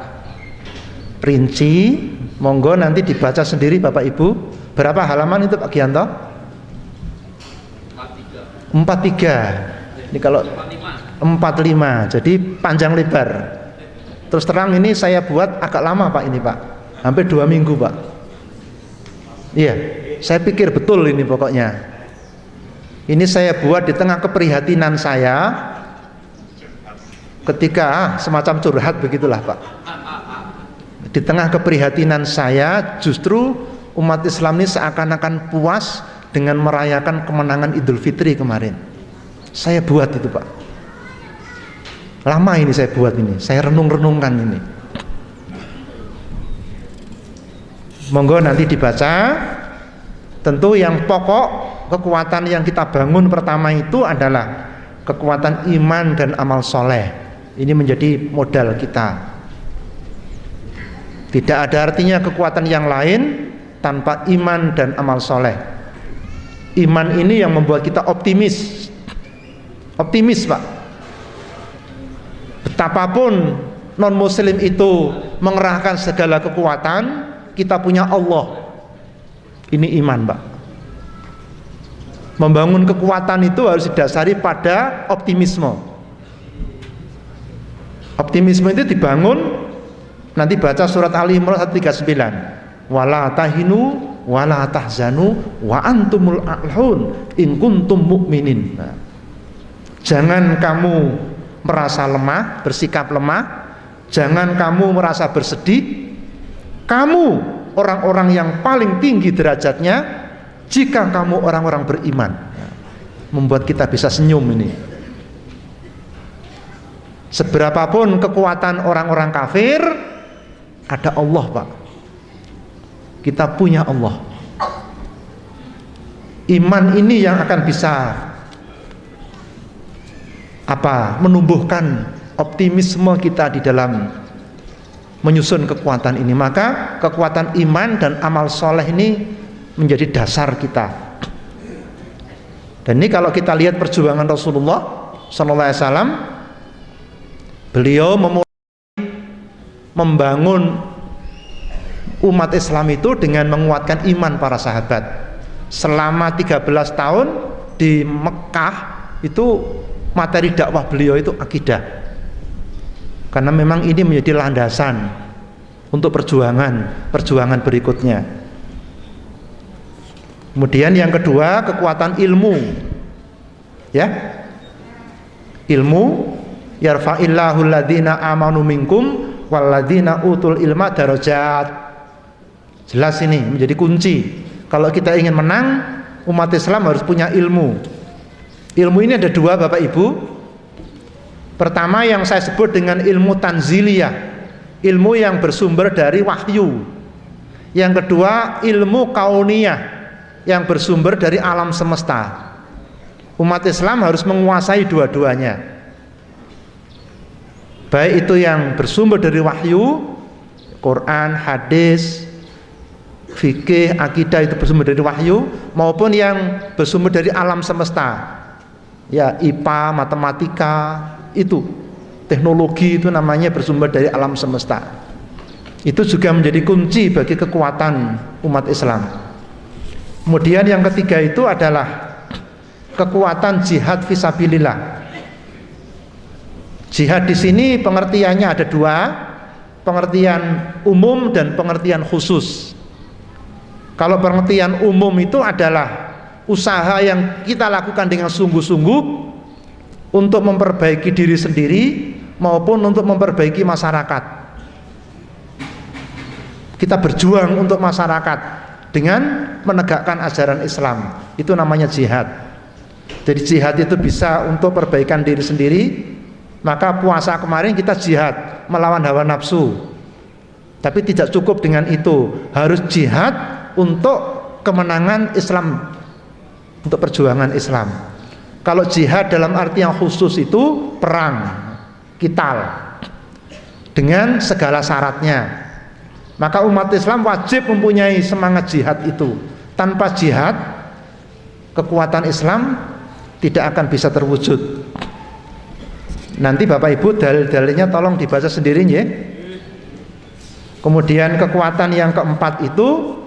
rinci, monggo nanti dibaca sendiri Bapak Ibu. Berapa halaman itu Pak Gianto? 43. Ini kalau 45, jadi panjang lebar. Terus terang ini saya buat agak lama Pak ini Pak, hampir 2 minggu Pak. Iya, saya pikir betul ini pokoknya. Ini saya buat di tengah keprihatinan saya ketika semacam curhat begitulah Pak. Di tengah keprihatinan saya, justru umat Islam ini seakan-akan puas dengan merayakan kemenangan Idul Fitri kemarin. Saya buat itu Pak. Lama ini saya buat ini, saya renung-renungkan ini. Monggo nanti dibaca. Tentu yang pokok kekuatan yang kita bangun pertama itu adalah kekuatan iman dan amal soleh. Ini menjadi modal kita. Tidak ada artinya kekuatan yang lain tanpa iman dan amal soleh. Iman ini yang membuat kita optimis. Optimis Pak. Betapapun non muslim itu mengerahkan segala kekuatan, kita punya Allah. Ini iman Pak. Membangun kekuatan itu harus didasari pada optimisme. Optimisme itu dibangun. Nanti baca surat Ali Imran 139. Wala tahinu wala tahzanu wa antumul a'lun in kuntum mu'minin. Nah, jangan kamu merasa lemah, bersikap lemah. Jangan kamu merasa bersedih. Kamu orang-orang yang paling tinggi derajatnya jika kamu orang-orang beriman. Nah, membuat kita bisa senyum ini. Seberapapun kekuatan orang-orang kafir, ada Allah Pak. Kita punya Allah. Iman ini yang akan bisa menumbuhkan optimisme kita di dalam menyusun kekuatan ini. Maka kekuatan iman dan amal soleh ini menjadi dasar kita. Dan ini kalau kita lihat perjuangan Rasulullah SAW, beliau membangun umat Islam itu dengan menguatkan iman para sahabat. Selama 13 tahun di Mekah itu materi dakwah beliau itu akidah. Karena memang ini menjadi landasan untuk perjuangan berikutnya. Kemudian yang kedua, kekuatan ilmu. Ya. Ilmu yarfa'illahu alladzina amanu minkum walladzina utul ilma darajat. Jelas ini menjadi kunci. Kalau kita ingin menang, umat Islam harus punya ilmu. Ilmu ini ada dua Bapak Ibu. Pertama yang saya sebut dengan ilmu tanziliyah, ilmu yang bersumber dari wahyu. Yang kedua ilmu kauniyah, yang bersumber dari alam semesta. Umat Islam harus menguasai dua-duanya, baik itu yang bersumber dari wahyu, Quran, hadis, fikih, akidah itu bersumber dari wahyu, maupun yang bersumber dari alam semesta, ya IPA, matematika, itu teknologi, itu namanya bersumber dari alam semesta. Itu juga menjadi kunci bagi kekuatan umat Islam. Kemudian yang ketiga itu adalah kekuatan jihad fisabilillah. Jihad di sini pengertiannya ada dua, pengertian umum dan pengertian khusus. Kalau pengertian umum itu adalah usaha yang kita lakukan dengan sungguh-sungguh untuk memperbaiki diri sendiri maupun untuk memperbaiki masyarakat. Kita berjuang untuk masyarakat dengan menegakkan ajaran Islam. Itu namanya jihad. Jadi jihad itu bisa untuk perbaikan diri sendiri. Maka puasa kemarin kita jihad melawan hawa nafsu. Tapi tidak cukup dengan itu, harus jihad untuk kemenangan Islam, untuk perjuangan Islam. Kalau jihad dalam arti yang khusus itu perang, qital, dengan segala syaratnya. Maka umat Islam wajib mempunyai semangat jihad itu. Tanpa jihad, kekuatan Islam tidak akan bisa terwujud. Nanti Bapak Ibu dalil-dalilnya tolong dibaca sendiri ya. Kemudian kekuatan yang keempat itu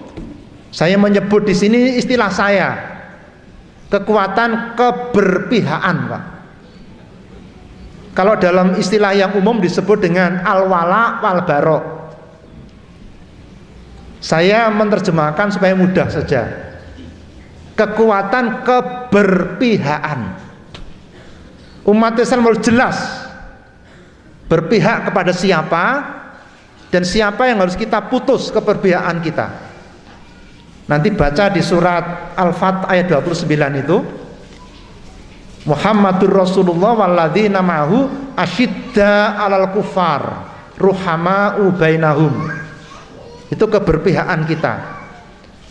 saya menyebut di sini istilah saya, kekuatan keberpihakan, Pak. Kalau dalam istilah yang umum disebut dengan al-wala wal bara. Saya menerjemahkan supaya mudah saja. Kekuatan keberpihakan. Umat Islam harus jelas berpihak kepada siapa dan siapa yang harus kita putus keberpihakan kita. Nanti baca di surat Al-Fat ayat 29 itu, Muhammadur Rasulullah walladzina ma'ahu asyidda 'alal kufar ruhama'u bainahum. Itu keberpihakan kita.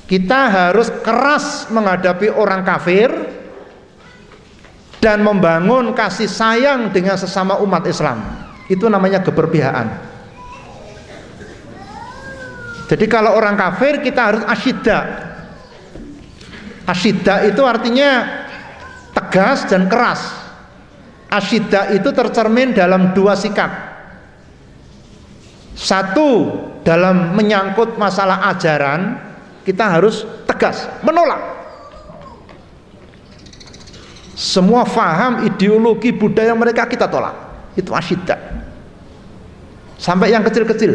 Kita harus keras menghadapi orang kafir dan membangun kasih sayang dengan sesama umat Islam. Itu namanya keberpihakan. Jadi kalau orang kafir kita harus asyidda. Asyidda itu artinya tegas dan keras. Asyidda itu tercermin dalam dua sikap. Satu, dalam menyangkut masalah ajaran kita harus tegas, menolak semua faham, ideologi, budaya mereka kita tolak. Itu asyidda. Sampai yang kecil-kecil.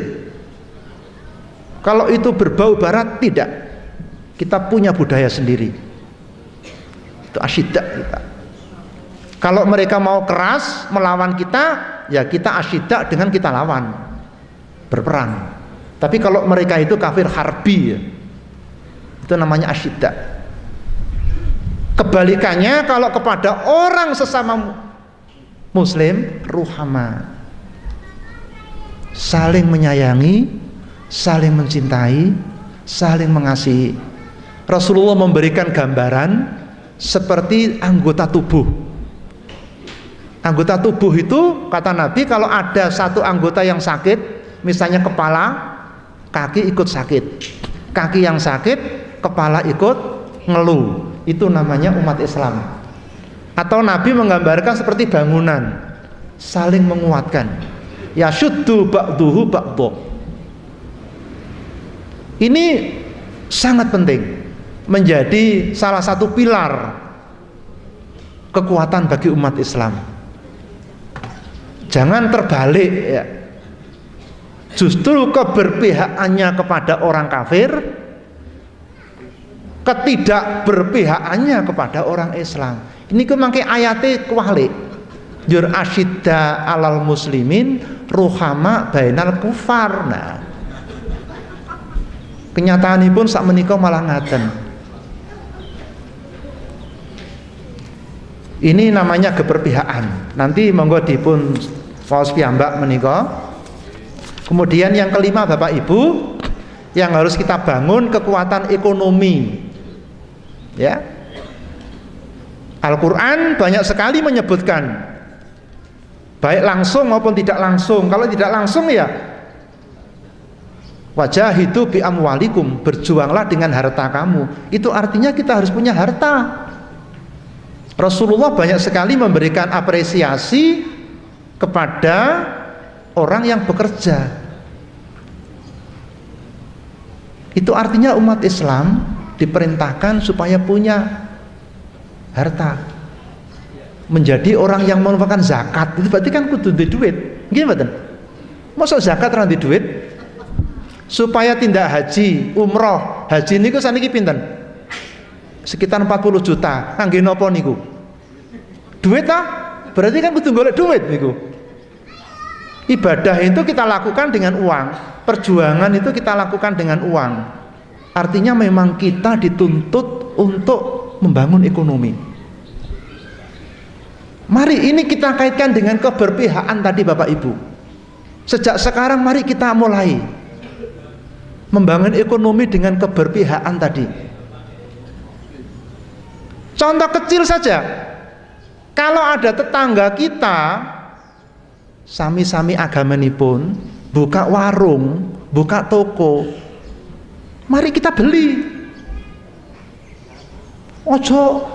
Kalau itu berbau barat, tidak. Kita punya budaya sendiri. Itu asyidda kita. Kalau mereka mau keras melawan kita, ya kita asyidda dengan kita lawan, berperang. Tapi kalau mereka itu kafir harbi, ya, itu namanya asyidda. Kebalikannya kalau kepada orang sesama muslim, ruhama, saling menyayangi, saling mencintai, saling mengasihi. Rasulullah memberikan gambaran seperti anggota tubuh. Anggota tubuh itu kata Nabi, kalau ada satu anggota yang sakit, misalnya kepala, kaki ikut sakit. Kaki yang sakit, kepala ikut ngeluh. Itu namanya umat Islam. Atau Nabi menggambarkan seperti bangunan, saling menguatkan. Yashuddu ba'duhu ba'dhu. Ini sangat penting, menjadi salah satu pilar kekuatan bagi umat Islam. Jangan terbalik ya. Justru keberpihakannya kepada orang kafir, ketidakberpihakannya kepada orang Islam. Ini ku mangke ayate kuwalik. Jur asyidda alal muslimin ruhama bainal kufar. Nah, kenyataanipun sak menika malah ngaten. Ini namanya keberpihakan. Nanti monggo dipun waos piyambak menika. Kemudian yang kelima Bapak Ibu, yang harus kita bangun kekuatan ekonomi. Ya. Al-Qur'an banyak sekali menyebutkan baik langsung maupun tidak langsung. Kalau tidak langsung ya wajahidu bi amwalikum, berjuanglah dengan harta kamu. Itu artinya kita harus punya harta. Rasulullah banyak sekali memberikan apresiasi kepada orang yang bekerja. Itu artinya umat Islam diperintahkan supaya punya harta, menjadi orang yang merupakan zakat. Itu berarti kan kudu duit. Nggih mboten? Mosok zakat ora duit? Supaya tindak haji, umroh. Haji niku saniki pinten? Sekitar 40 juta. Kangge napa niku? Duit ta? Berarti kan kudu golek duit niku. Ibadah itu kita lakukan dengan uang, perjuangan itu kita lakukan dengan uang. Artinya memang kita dituntut untuk membangun ekonomi. Mari ini kita kaitkan dengan keberpihakan tadi Bapak Ibu. Sejak sekarang mari kita mulai membangun ekonomi dengan keberpihakan tadi. Contoh kecil saja. Kalau ada tetangga kita sami-sami agamanipun buka warung, buka toko, mari kita beli. Ojo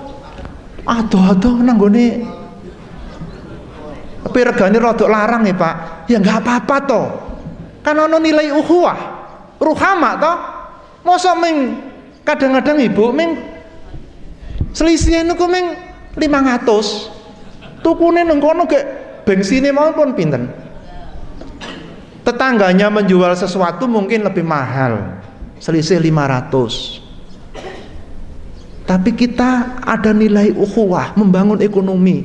adoh-adoh nanggone tapi regane rada larang ya Pak. Ya enggak apa-apa toh. Kan ono nilai ukhuwah, ruhama toh. Mosok ming kadang-kadang Ibu ming selisih niku ming 500. Tukune nang kono gek bensine maupun pinten. Tetangganya menjual sesuatu mungkin lebih mahal, selisih 500. Tapi kita ada nilai ukhuwah, membangun ekonomi.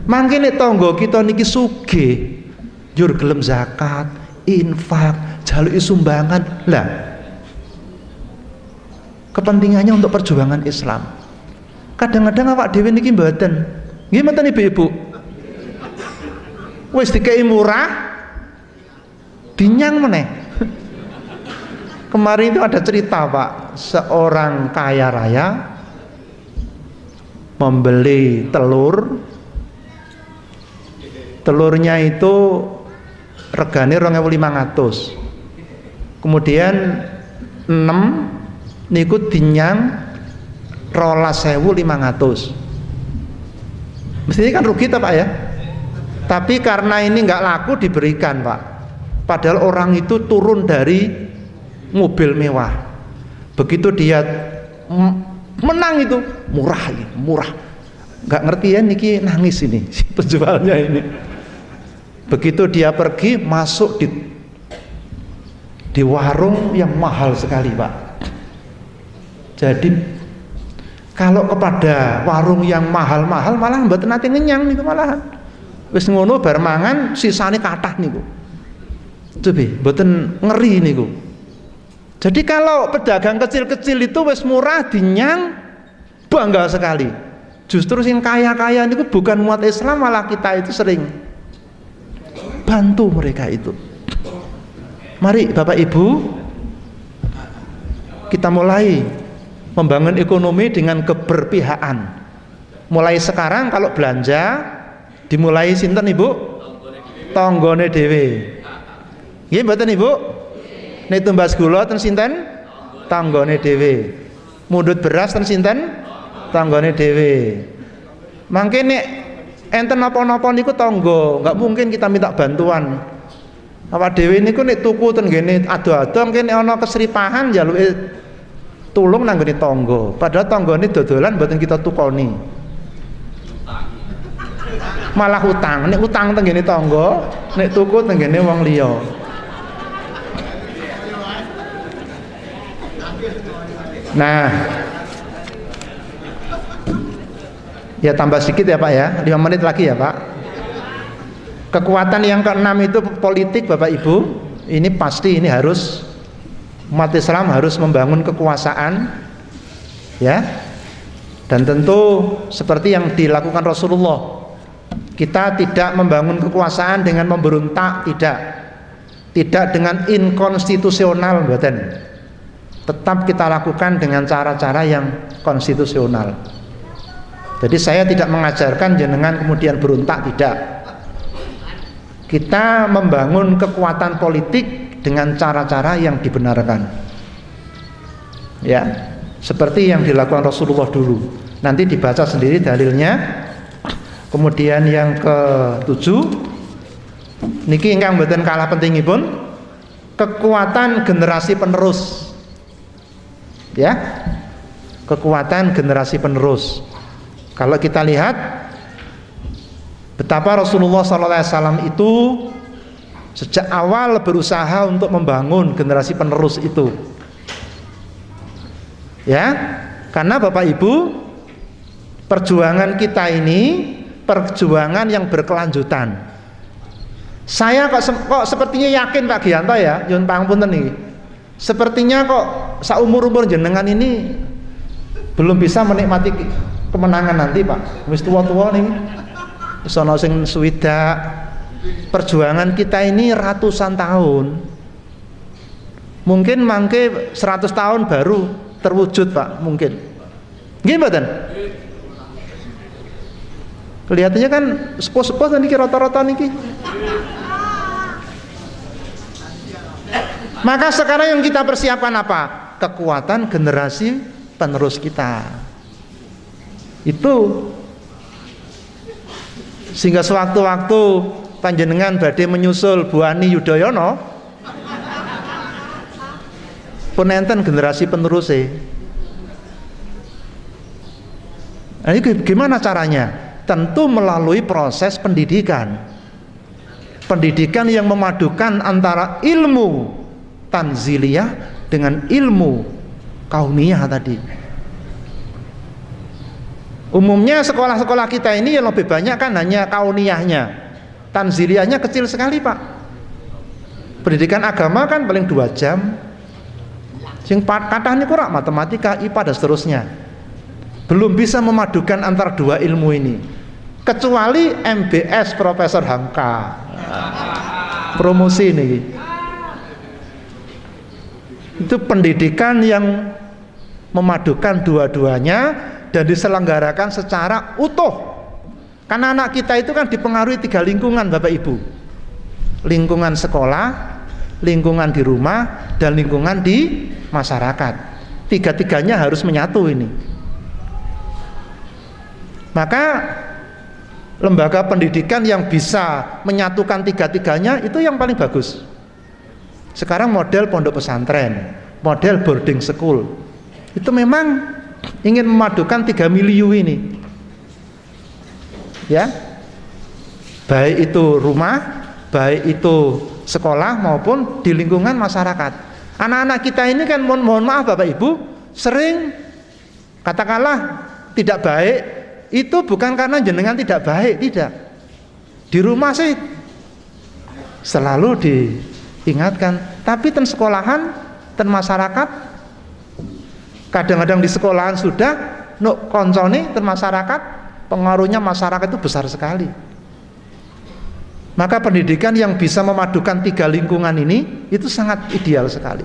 Mangkene tangga kita niki sugih, njur gelem zakat, infak, jaluki sumbangan. Lah, kepentingannya untuk perjuangan Islam. Kadang-kadang awak dhewe niki mboten. Nggih mboten Ibu-ibu? Wis dikei murah, dinyang meneh. Kemarin itu ada cerita Pak, seorang kaya raya membeli telurnya itu regane 2.500. Kemudian 6 niku dinyang 12.500. Mestinya kan rugi Pak ya. Tapi karena ini nggak laku diberikan Pak. Padahal orang itu turun dari mobil mewah. Begitu dia menang itu murah, nggak ngerti ya niki nangis ini si penjualnya ini. Begitu dia pergi masuk di warung yang mahal sekali Pak. Jadi kalau kepada warung yang mahal-mahal malah mboten nate ngenyang niku malahan. Wis ngono bar mangan sisane kathah niku. Coba mboten ngeri niku. Jadi kalau pedagang kecil-kecil itu wis murah dinyang bangga sekali. Justru sing kaya-kaya niku bukan umat Islam, malah kita itu sering bantu mereka itu. Mari Bapak Ibu kita mulai membangun ekonomi dengan keberpihakan. Mulai sekarang kalau belanja dimulai sinten Ibu? Tanggane dhewe. Nggih mboten Ibu? Nek tumbas gula ten sinten? Tanggane dhewe. Mundhut beras ten sinten? Tanggane dhewe. Mangke nek enten napa-napa niku tangga, enggak mungkin kita minta bantuan. Awak dhewe niku nek tuku ten ngene ado-ado mungkin ana kesripahan njaluke tulung nang nggone tangga. Padahal tanggane dodolan mboten kita tukoni. Malah utang, nek utang ten ngene tangga, nek tuku ten ngene wong liya. Nah, Ya tambah sedikit ya Pak ya, 5 menit lagi ya Pak. Kekuatan yang keenam itu politik Bapak Ibu. Ini pasti ini harus umat Islam harus membangun kekuasaan ya. Dan tentu seperti yang dilakukan Rasulullah. Kita tidak membangun kekuasaan dengan memberontak, tidak. Tidak dengan inkonstitusional mboten. Tetap kita lakukan dengan cara-cara yang konstitusional. Jadi saya tidak mengajarkan jenengan kemudian berontak, tidak. Kita membangun kekuatan politik dengan cara-cara yang dibenarkan. Ya, seperti yang dilakukan Rasulullah dulu. Nanti dibaca sendiri dalilnya. Kemudian yang ke-7 niki ingkang mboten kalah pentingipun kekuatan generasi penerus. Ya. Kekuatan generasi penerus. Kalau kita lihat betapa Rasulullah SAW itu sejak awal berusaha untuk membangun generasi penerus itu. Ya, karena Bapak Ibu, perjuangan kita ini perjuangan yang berkelanjutan. Saya kok sepertinya yakin Pak Gianto ya, nyuwun pangapunten nih. Sepertinya kok saumur-umur jenengan ini belum bisa menikmati kemenangan nanti Pak. Wis tua-tua nih. Wis ana sing swidak. Perjuangan kita ini ratusan tahun. Mungkin mangke 100 tahun baru terwujud Pak, mungkin. Nggih mboten? Kelihatannya kan sepuh-sepuh niki rata-rata niki. Maka sekarang yang kita persiapkan apa? Kekuatan generasi penerus kita. Itu sehingga sewaktu-waktu panjenengan badhe menyusul Bu Ani Yudhoyono pun enten generasi penerusnya. Nah, ini gimana caranya? Tentu melalui proses pendidikan. Pendidikan yang memadukan antara ilmu tanziliyah dengan ilmu kauniyah tadi. Umumnya sekolah-sekolah kita ini yang lebih banyak kan hanya kauniyahnya. Tanziliyahnya kecil sekali Pak. Pendidikan agama kan paling 2 jam. Sing kathah niku rak matematika, IPA dan seterusnya. Belum bisa memadukan antara dua ilmu ini. Kecuali MBS Profesor Hamka. Promosi nih. Itu pendidikan yang memadukan dua-duanya dan diselenggarakan secara utuh. Karena anak kita itu kan dipengaruhi 3 lingkungan Bapak Ibu. Lingkungan sekolah, lingkungan di rumah, dan lingkungan di masyarakat. 3-tiganya harus menyatu ini. Maka lembaga pendidikan yang bisa menyatukan 3-tiganya itu yang paling bagus. Sekarang model pondok pesantren, model boarding school, itu memang ingin memadukan 3 milieu ini. Ya, baik itu rumah, baik itu sekolah maupun di lingkungan masyarakat. Anak-anak kita ini kan mohon maaf Bapak Ibu, sering katakanlah tidak baik. Itu bukan karena jenengan tidak baik, tidak. Di rumah sih selalu diingatkan, tapi ten sekolahan, ten masyarakat, kadang-kadang di sekolahan sudah nuk koncone ten masyarakat, pengaruhnya masyarakat itu besar sekali. Maka pendidikan yang bisa memadukan 3 lingkungan ini itu sangat ideal sekali.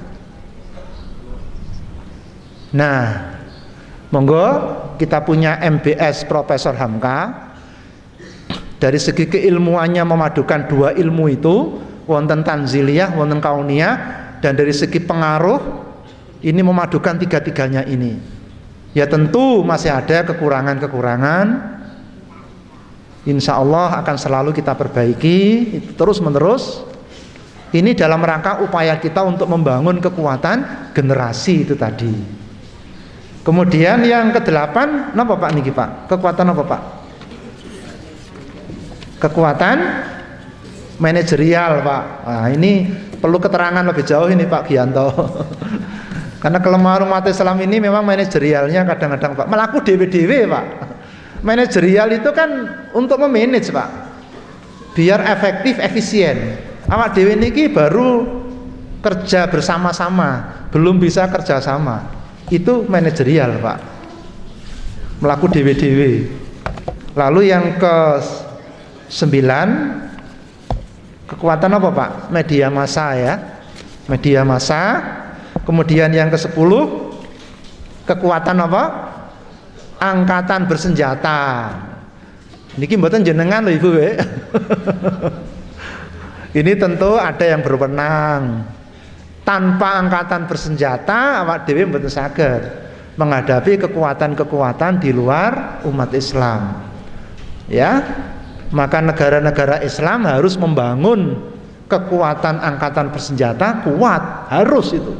Nah, monggo kita punya MBS Profesor Hamka. Dari segi keilmuannya memadukan 2 ilmu itu, wonten tanziliyah, wonten kauniyah, dan dari segi pengaruh ini memadukan 3-tiganya ini. Ya tentu masih ada kekurangan-kekurangan. Insya Allah akan selalu kita perbaiki terus menerus. Ini dalam rangka upaya kita untuk membangun kekuatan generasi itu tadi. Kemudian yang ke-8, napa Pak niki Pak? Kekuatan apa Pak? Kekuatan manajerial Pak. Nah, ini perlu keterangan lebih jauh ini Pak Gianto. Karena kelemahan umat Islam ini memang manajerialnya kadang-kadang Pak melaku dewe-dewe Pak. Manajerial itu kan untuk memanage, Pak, biar efektif, efisien. Awak dhewe niki baru kerja bersama-sama, belum bisa kerja sama. Itu manajerial, Pak, melaku dewe-dewe. Lalu yang ke-9, kekuatan apa, Pak? Media massa, ya, media massa. Kemudian yang ke-10, kekuatan apa? Angkatan bersenjata. Niki mboten jenengan lho Ibu. Ini tentu ada yang berwenang. Tanpa angkatan bersenjata awak dhewe mboten saged menghadapi kekuatan-kekuatan di luar umat Islam. Ya, maka negara-negara Islam harus membangun kekuatan angkatan bersenjata kuat, harus itu.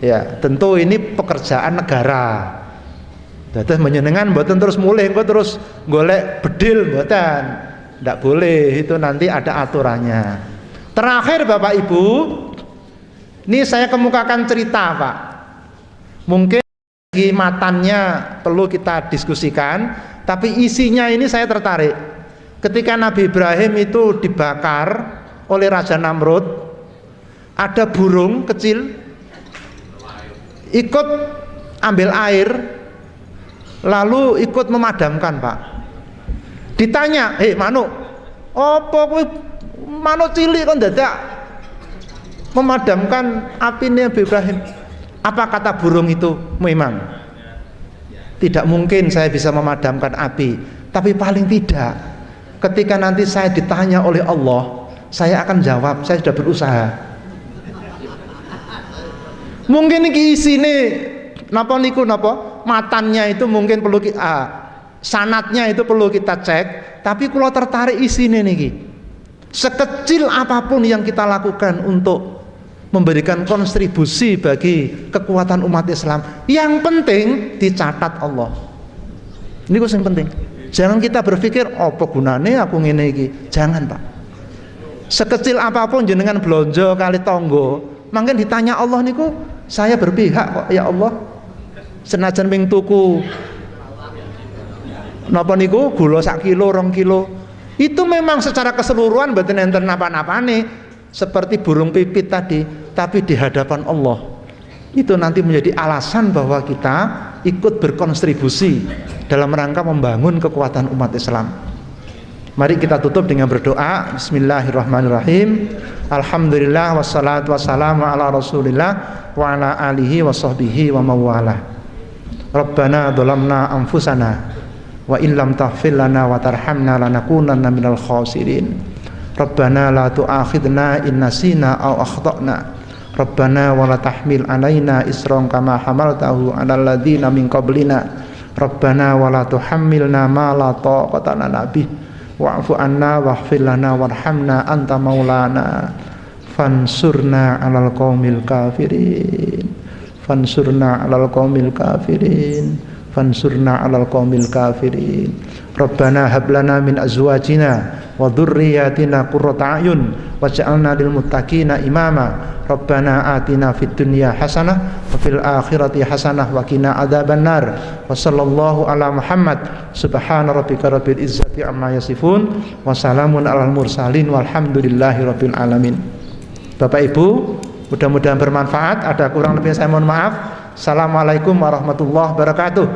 Ya, tentu ini pekerjaan negara. Dados menyenengan mboten terus mulih engko terus golek bedil mboten. Ndak boleh, itu nanti ada aturannya. Terakhir Bapak Ibu, ini saya kemukakan cerita, Pak. Mungkin matannya perlu kita diskusikan, tapi isinya ini saya tertarik. Ketika Nabi Ibrahim itu dibakar oleh Raja Namrud, ada burung kecil ikut ambil air, lalu ikut memadamkan, Pak. Ditanya, "Hei manuk, apa kowe manuk cilik kok dadak memadamkan api Nabi Ibrahim?" Apa kata burung itu? Memang tidak mungkin saya bisa memadamkan api, tapi paling tidak ketika nanti saya ditanya oleh Allah, saya akan jawab, saya sudah berusaha. Mungkin iki isine napa niku napa? Matannya itu mungkin perlu sanatnya itu perlu kita cek, tapi kalau tertarik isine niki. Sekecil apapun yang kita lakukan untuk memberikan kontribusi bagi kekuatan umat Islam, yang penting dicatat Allah. Ini yang penting. Jangan kita berpikir apa gunane aku ngene iki. Jangan, Pak. Sekecil apapun jenengan blonjo kali tonggo, mangken ditanya Allah niku, saya berpihak kok ya Allah. Senajan ping tuku napa niku gula sak kilo 2 kilo, itu memang secara keseluruhan mboten enten napa-napane seperti burung pipit tadi, tapi di hadapan Allah itu nanti menjadi alasan bahwa kita ikut berkontribusi dalam rangka membangun kekuatan umat Islam. Mari kita tutup dengan berdoa. Bismillahirrahmanirrahim. Alhamdulillah wassalatu wassalamu ala Rasulillah wa ala alihi wa sahbihi wa mawalah. Rabbana dzalamna anfusana wa in lam taghfir lana wa tarhamna lanakunanna minal khasirin. Rabbana la tu'akhidna in nasina aw akhtana. Rabbana wa la tahmil alaina isran kama hamaltahu 'alal ladzina min qablina. Rabbana wa la tuhammilna ma la taqata lana bih wa'fu 'anna waghfir lana warhamna anta maulana fansurna 'alal qaumil kafirin. Fansurna 'alal qaumil kafirin. Fansurna 'alal qaumil kafirin. Rabbana hab lana min azwajina wa dzurriyyatina qurrata a'yun waj'alna lil muttaqina imama. Rabbana atina fid dunya hasanah wa fil akhirati hasanah wa qina adzabannar. Wa sallallahu ala Muhammad. Subhana rabbika rabbil izzati amma yasifun wa salamun alal mursalin walhamdulillahi rabbil alamin. Bapak Ibu, mudah-mudahan bermanfaat. Ada kurang lebihnya saya mohon maaf. Assalamualaikum warahmatullahi wabarakatuh.